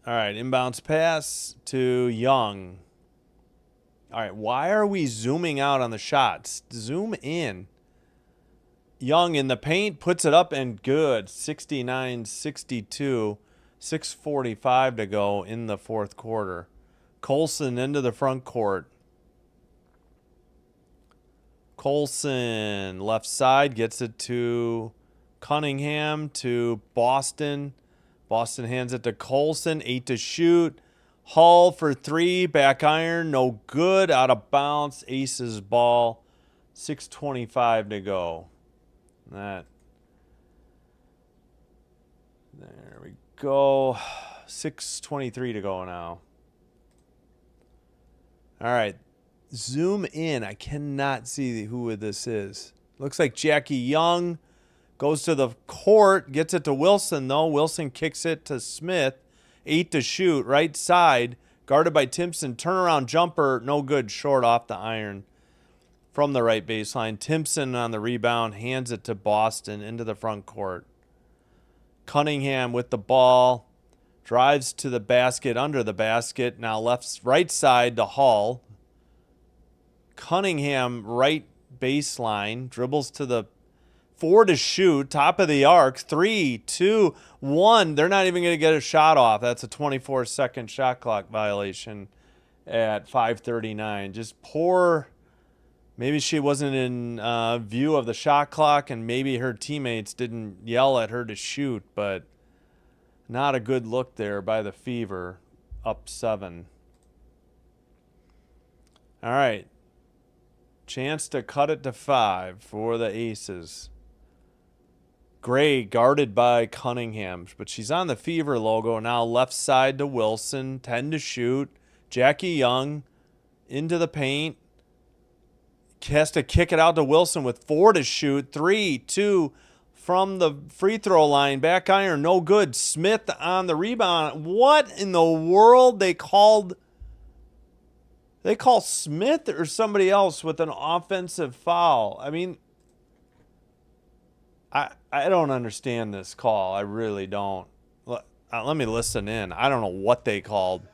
All right, inbounds pass to Young. All right, why are we zooming out on the shots? Zoom in. Young in the paint, puts it up and good. 69-62. 6:45 to go in the fourth quarter. Colson into the front court. Colson, left side, gets it to Cunningham, to Boston. Boston hands it to Colson, 8 to shoot. Hull for 3, back iron, no good, out of bounds. Aces ball, 6:25 to go. There we go. 6:23 to go now. All right. Zoom in. I cannot see who this is. Looks like Jackie Young goes to the court, gets it to Wilson, though. Wilson kicks it to Smith. 8 to shoot. Right side. Guarded by Timpson. Turnaround jumper. No good. Short off the iron from the right baseline. Timpson on the rebound. Hands it to Boston into the front court. Cunningham with the ball. Drives to the basket. Under the basket. Now right side to Hull. Cunningham right baseline, dribbles to the 4 to shoot, top of the arc, 3, 2, 1. They're not even going to get a shot off. That's a 24-second shot clock violation at 5:39. Just poor. Maybe she wasn't in view of the shot clock, and maybe her teammates didn't yell at her to shoot, but not a good look there by the Fever, up 7. All right. Chance to cut it to 5 for the Aces. Gray guarded by Cunningham, but she's on the Fever logo now. Left side to Wilson, 10 to shoot. Jackie Young into the paint. Has to kick it out to Wilson with 4 to shoot. 3, 2 from the free throw line. Back iron, no good. Smith on the rebound. What in the world? They call Smith or somebody else with an offensive foul. I mean, I don't understand this call. I really don't. Let me listen in. I don't know what they called.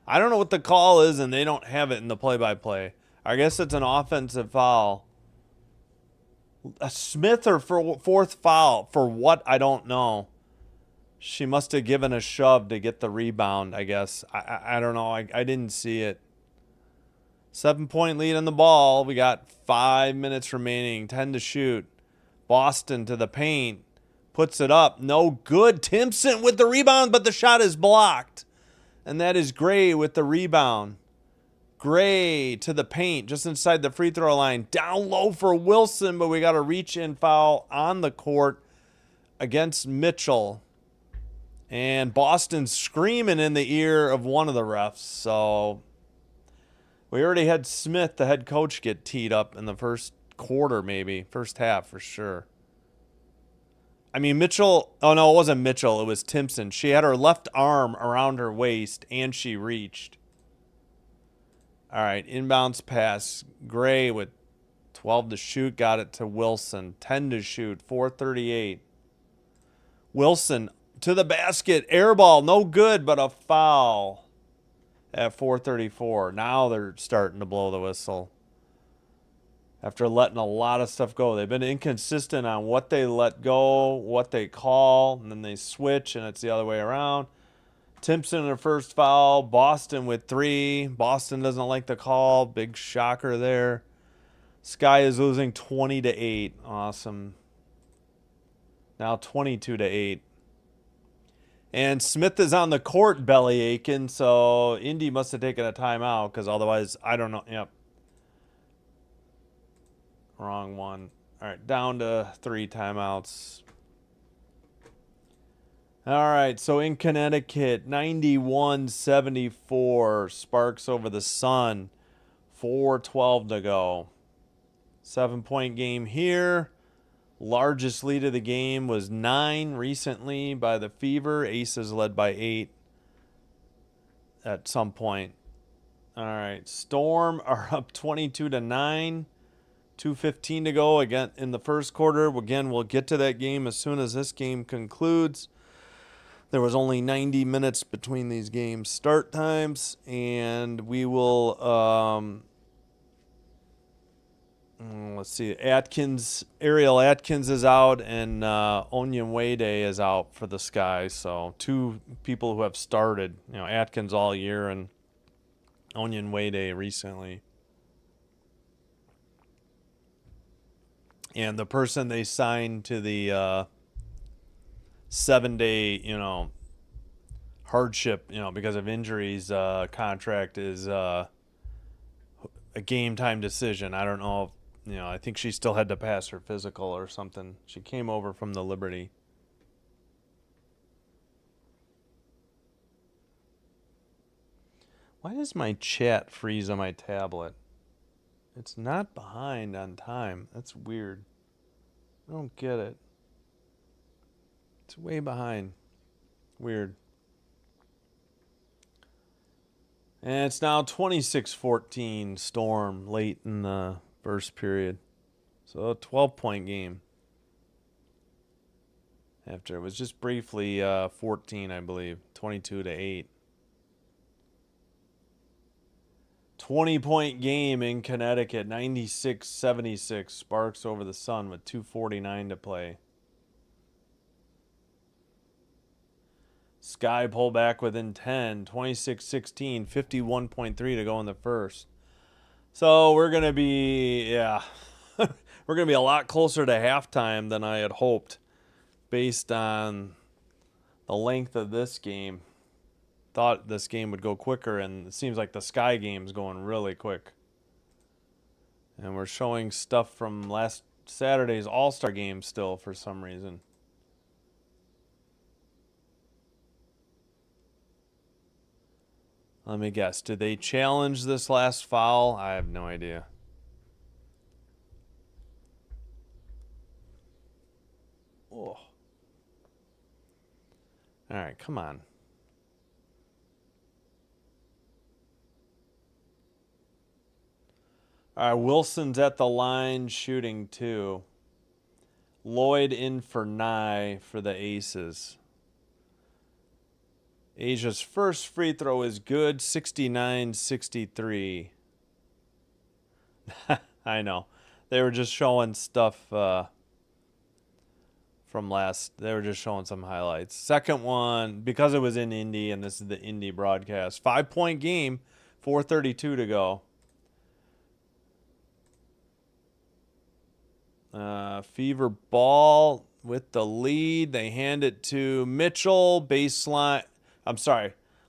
I don't know what the call is, and they don't have it in the play-by-play. I guess it's an offensive foul. A Smith or for fourth foul for what? I don't know. She must have given a shove to get the rebound, I guess. I don't know. I didn't see it. 7-point lead on the ball. We got 5 minutes remaining. 10 to shoot. Boston to the paint. Puts it up. No good. Timpson with the rebound, but the shot is blocked. And that is Gray with the rebound. Gray to the paint, just inside the free throw line. Down low for Wilson, but we got a reach-in foul on the court against Mitchell. And Boston's screaming in the ear of one of the refs. So we already had Smith, the head coach, get teed up in the first quarter, maybe. First half, for sure. I mean, Mitchell. Oh, no, it wasn't Mitchell. It was Timpson. She had her left arm around her waist, and she reached. All right, inbounds pass. Gray with 12 to shoot. Got it to Wilson. 10 to shoot. 4:38. Wilson to the basket. Air ball. No good, but a foul at 4:34. Now they're starting to blow the whistle. After letting a lot of stuff go. They've been inconsistent on what they let go, what they call, and then they switch, and it's the other way around. Timpson in her first foul. Boston with 3. Boston doesn't like the call. Big shocker there. Sky is losing 20-8. Awesome. Now 22-8. And Smith is on the court belly aching, so Indy must have taken a timeout because otherwise, I don't know. Yep. Wrong one. All right, down to 3 timeouts. All right, so in Connecticut, 91-74, Sparks over the Sun, 4:12 to go. 7-point game here. Largest lead of the game was 9 recently by the Fever. Aces led by 8 at some point. All right, Storm are up 22-9. 2:15 to go again in the first quarter. Again, we'll get to that game as soon as this game concludes. There was only 90 minutes between these games' start times, and we will, let's see, Ariel Atkins is out, and Onyenwede is out for the Sky. So two people who have started, Atkins all year and Onyenwede recently. And the person they signed to the 7-day, hardship, because of injuries, contract is a game time decision. I don't know if, I think she still had to pass her physical or something. She came over from the Liberty. Why does my chat freeze on my tablet? It's not behind on time. That's weird. I don't get it. It's way behind. Weird. And it's now 26-14 Storm late in the first period. So a 12-point game. After it was just briefly 14, I believe. 22-8. 20-point game in Connecticut, 96-76. Sparks over the Sun with 2:49 to play. Sky pull back within 10, 26-16, 51.3 to go in the first. So we're going to be, we're going to be a lot closer to halftime than I had hoped based on the length of this game. Thought this game would go quicker, and it seems like the Sky game's going really quick. And we're showing stuff from last Saturday's All-Star game still for some reason. Let me guess. Did they challenge this last foul? I have no idea. Oh. All right, come on. All right, Wilson's at the line shooting 2. Lloyd in for Nye for the Aces. Asia's first free throw is good, 69-63. I know. They were just showing stuff from they were just showing some highlights. Second one, because it was in Indy, and this is the Indy broadcast. 5-point game, 4:32 to go. Fever ball with the lead. They hand it to Mitchell. Baseline.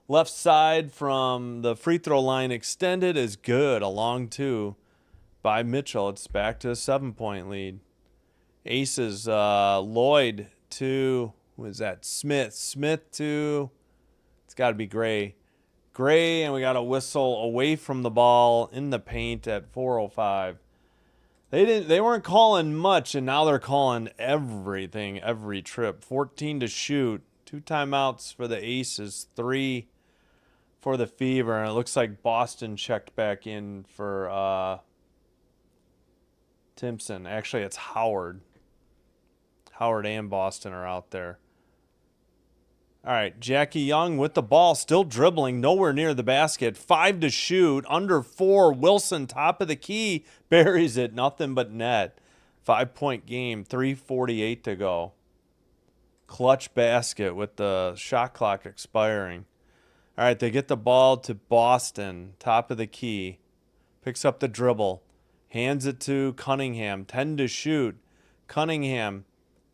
Left side from the free throw line extended is good. A long 2 by Mitchell. It's back to a 7-point lead. Aces, Lloyd to, who is that? Smith. Smith to, it's got to be Gray. Gray, and we got a whistle away from the ball in the paint at 4:05. They weren't calling much, and now they're calling everything, every trip. 14 to shoot. 2 timeouts for the Aces, 3 for the Fever. And it looks like Boston checked back in for Timpson. Actually, it's Howard. Howard and Boston are out there. All right, Jackie Young with the ball, still dribbling, nowhere near the basket. 5 to shoot, under 4. Wilson, top of the key, buries it, nothing but net. 5-point game, 3:48 to go. Clutch basket with the shot clock expiring. All right, they get the ball to Boston, top of the key. Picks up the dribble, hands it to Cunningham, 10 to shoot. Cunningham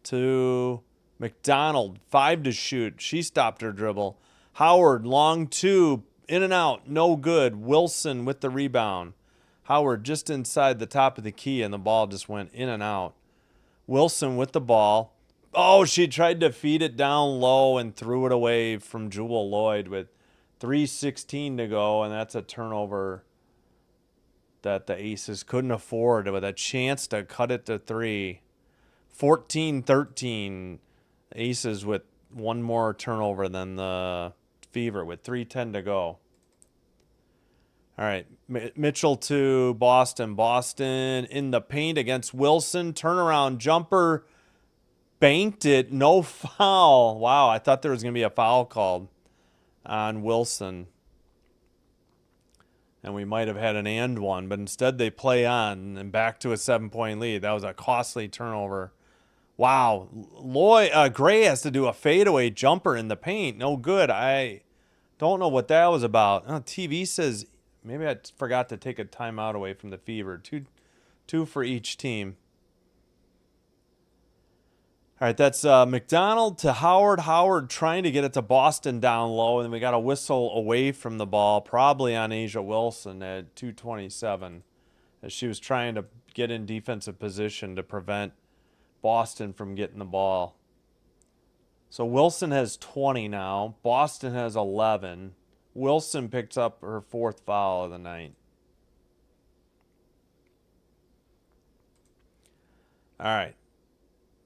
to McDonald, 5 to shoot. She stopped her dribble. Howard, long 2, in and out, no good. Wilson with the rebound. Howard just inside the top of the key, and the ball just went in and out. Wilson with the ball. Oh, she tried to feed it down low and threw it away from Jewel Lloyd with 3:16 to go, and that's a turnover that the Aces couldn't afford with a chance to cut it to 3. 14-13. Aces with one more turnover than the Fever with 3:10 to go. All right, Mitchell to Boston. Boston in the paint against Wilson. Turnaround jumper. Banked it. No foul. Wow, I thought there was going to be a foul called on Wilson. And we might have had an and one, but instead they play on and back to a 7-point lead. That was a costly turnover. Wow. Gray has to do a fadeaway jumper in the paint. No good. I don't know what that was about. Oh, TV says maybe I forgot to take a timeout away from the Fever. Two for each team. All right, that's McDonald to Howard. Howard trying to get it to Boston down low, and then we got a whistle away from the ball, probably on Asia Wilson at 2:27, as she was trying to get in defensive position to prevent Boston from getting the ball. So Wilson has 20 now. Boston has 11. Wilson picks up her 4th foul of the night. All right.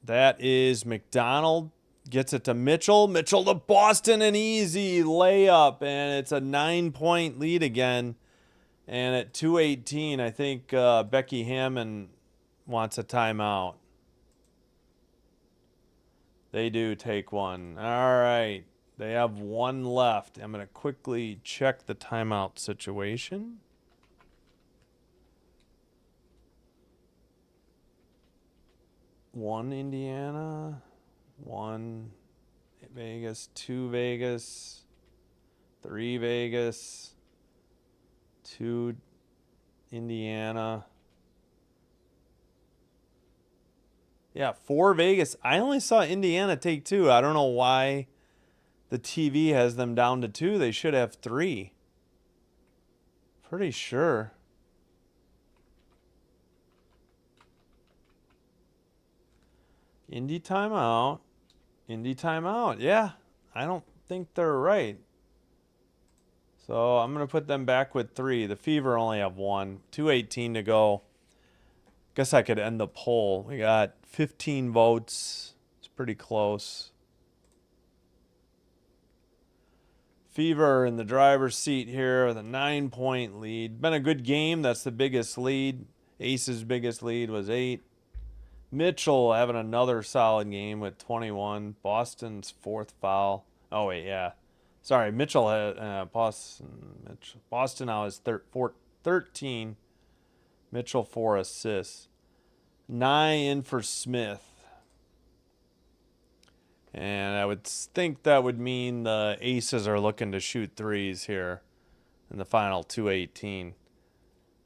That is McDonald. Gets it to Mitchell. Mitchell to Boston. An easy layup. And it's a 9-point lead again. And at 2:18, I think Becky Hammond wants a timeout. They do take one. All right. They have one left. I'm going to quickly check the timeout situation. One Indiana, one Vegas, 2 Vegas, 3 Vegas, 2 Indiana. Yeah, 4 Vegas. I only saw Indiana take 2. I don't know why the TV has them down to 2. They should have 3. Pretty sure. Indy timeout. Indy timeout. Yeah, I don't think they're right. So I'm going to put them back with 3. The Fever only have 1. 2:18 to go. Guess I could end the poll. We got 15 votes. It's pretty close. Fever in the driver's seat here with a 9-point lead. Been a good game. That's the biggest lead. Ace's biggest lead was 8. Mitchell having another solid game with 21. Boston's 4th foul. Oh, wait, yeah. Sorry, Mitchell had Boston now is 13. Mitchell 4 assists. 9 in for Smith. And I would think that would mean the Aces are looking to shoot threes here in the final 2:18.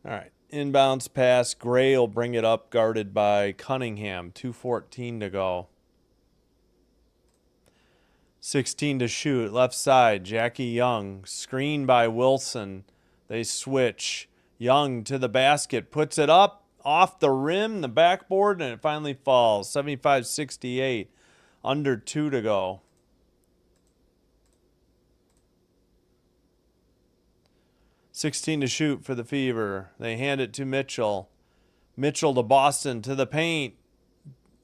All right. Inbounds pass. Gray will bring it up, guarded by Cunningham. 2:14 to go. 16 to shoot. Left side, Jackie Young. Screen by Wilson. They switch. Young to the basket. Puts it up. Off the rim, the backboard, and it finally falls. 75-68. Under 2 to go. $16 to shoot for the Fever. They hand it to Mitchell. Mitchell to Boston to the paint.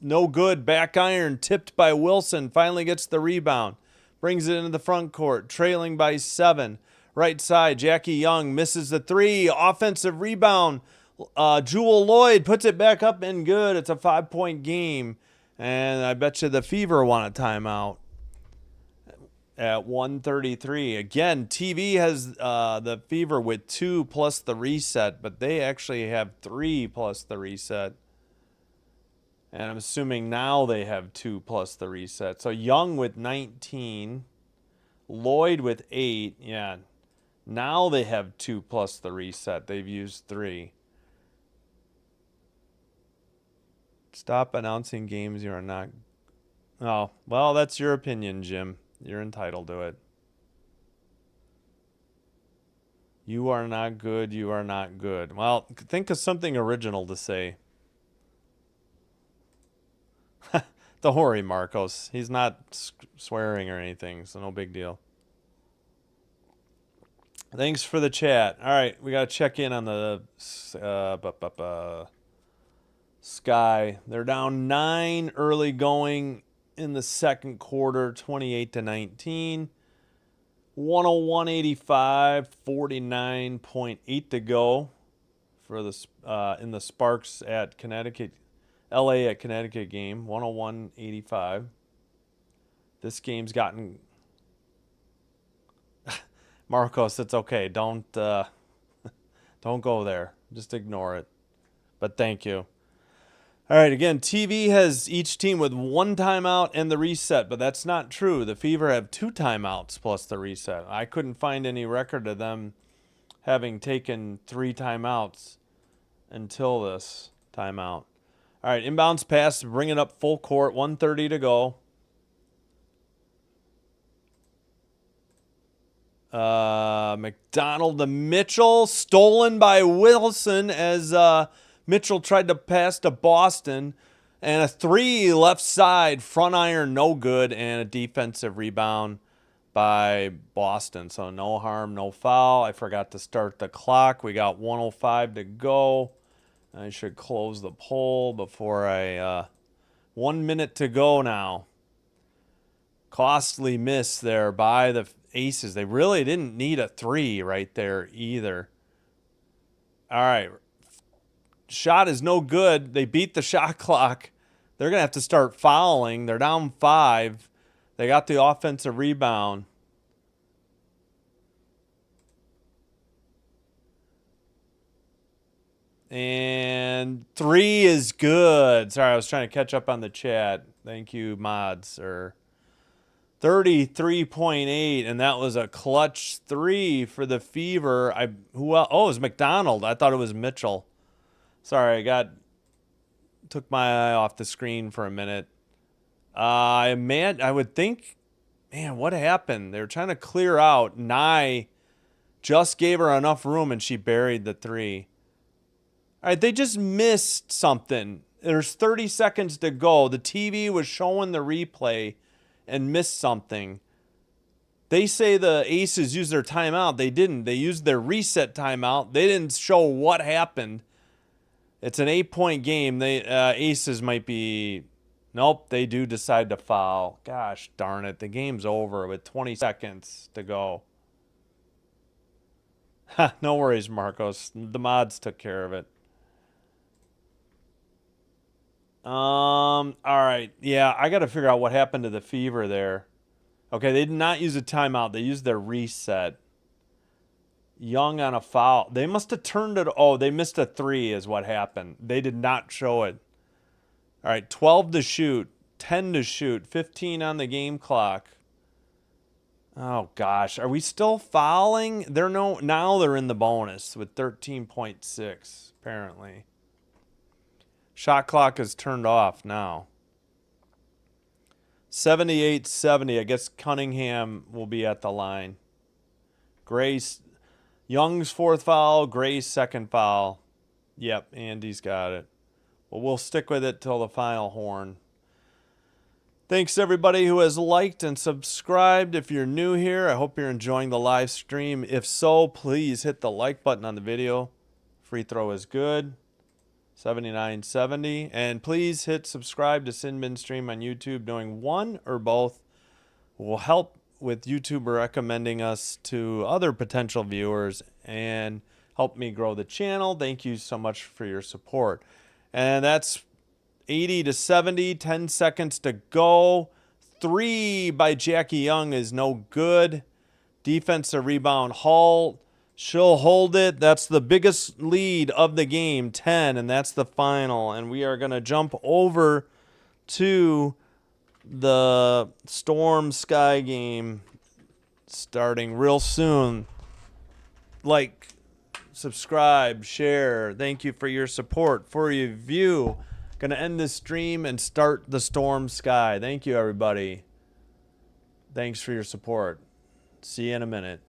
No good. Back iron tipped by Wilson. Finally gets the rebound. Brings it into the front court. Trailing by 7. Right side, Jackie Young misses the 3. Offensive rebound. Jewel Lloyd puts it back up and good. It's a 5-point game. And I bet you the Fever want a timeout at 1:33. Again, TV has the Fever with 2 plus the reset, but they actually have 3 plus the reset. And I'm assuming now they have 2 plus the reset. So Young with 19, Lloyd with 8. Yeah, now they have 2 plus the reset. They've used 3. Stop announcing games you are not. Oh, well, that's your opinion, Jim. You're entitled to it. You are not good. You are not good. Well, think of something original to say. Don't worry, Marcos. He's not swearing or anything, so no big deal. Thanks for the chat. All right, we got to check in on the Sky. They're down 9 early going in the second quarter, 28-19. 101.85, 49.8 to go for the in the Sparks at Connecticut, LA at Connecticut game. 101.85. This game's gotten Marcos. It's okay. Don't go there. Just ignore it. But thank you. All right, again, TV has each team with 1 timeout and the reset, but that's not true. The Fever have 2 timeouts plus the reset. I couldn't find any record of them having taken 3 timeouts until this timeout. All right, inbounds pass, bring it up full court, 1:30 to go. McDonald to Mitchell, stolen by Wilson as Mitchell tried to pass to Boston, and a 3 left side, front iron, no good, and a defensive rebound by Boston. So no harm, no foul. I forgot to start the clock. We got 1:05 to go. I should close the poll before 1 minute to go now. Costly miss there by the Aces. They really didn't need a 3 right there either. All right. Shot is no good. They beat the shot clock. They're going to have to start fouling. They're down 5. They got the offensive rebound. And 3 is good. Sorry, I was trying to catch up on the chat. Thank you, mods. 33.8, and that was a clutch 3 for the Fever. Who else? Oh, it was McDonald. I thought it was Mitchell. Sorry, took my eye off the screen for a minute. I would think, man, what happened? They were trying to clear out. Nye just gave her enough room, and she buried the 3. All right, they just missed something. There's 30 seconds to go. The TV was showing the replay and missed something. They say the Aces used their timeout. They didn't. They used their reset timeout. They didn't show what happened. It's an 8-point game. They Aces might be... Nope, they do decide to foul. Gosh darn it. The game's over with 20 seconds to go. No worries, Marcos. The mods took care of it. All right. Yeah, I got to figure out what happened to the Fever there. Okay, they did not use a timeout. They used their reset. Young on a foul. They must have turned it. Oh, they missed a 3 is what happened. They did not show it. All right, 12 to shoot, 10 to shoot, 15 on the game clock. Oh, gosh. Are we still fouling? Now they're in the bonus with 13.6, apparently. Shot clock is turned off now. 78-70. I guess Cunningham will be at the line. Grace, Young's 4th foul. Gray's 2nd foul. Yep, Andy's got it. Well, we'll stick with it till the final horn. Thanks everybody who has liked and subscribed. If you're new here, I hope you're enjoying the live stream. If so, please hit the like button on the video. Free throw is good. 79-70. And please hit subscribe to Sinbin Stream on YouTube. Doing one or both will help with YouTube recommending us to other potential viewers and help me grow the channel. Thank you so much for your support. And that's 80-70, 10 seconds to go. 3 by Jackie Young is no good. Defensive rebound, Hall. She'll hold it. That's the biggest lead of the game, 10, and that's the final. And we are going to jump over to the Storm Sky game starting real soon. Like, subscribe, share. Thank you for your support, for your view. Going to end this stream and start the Storm Sky. Thank you, everybody. Thanks for your support. See you in a minute.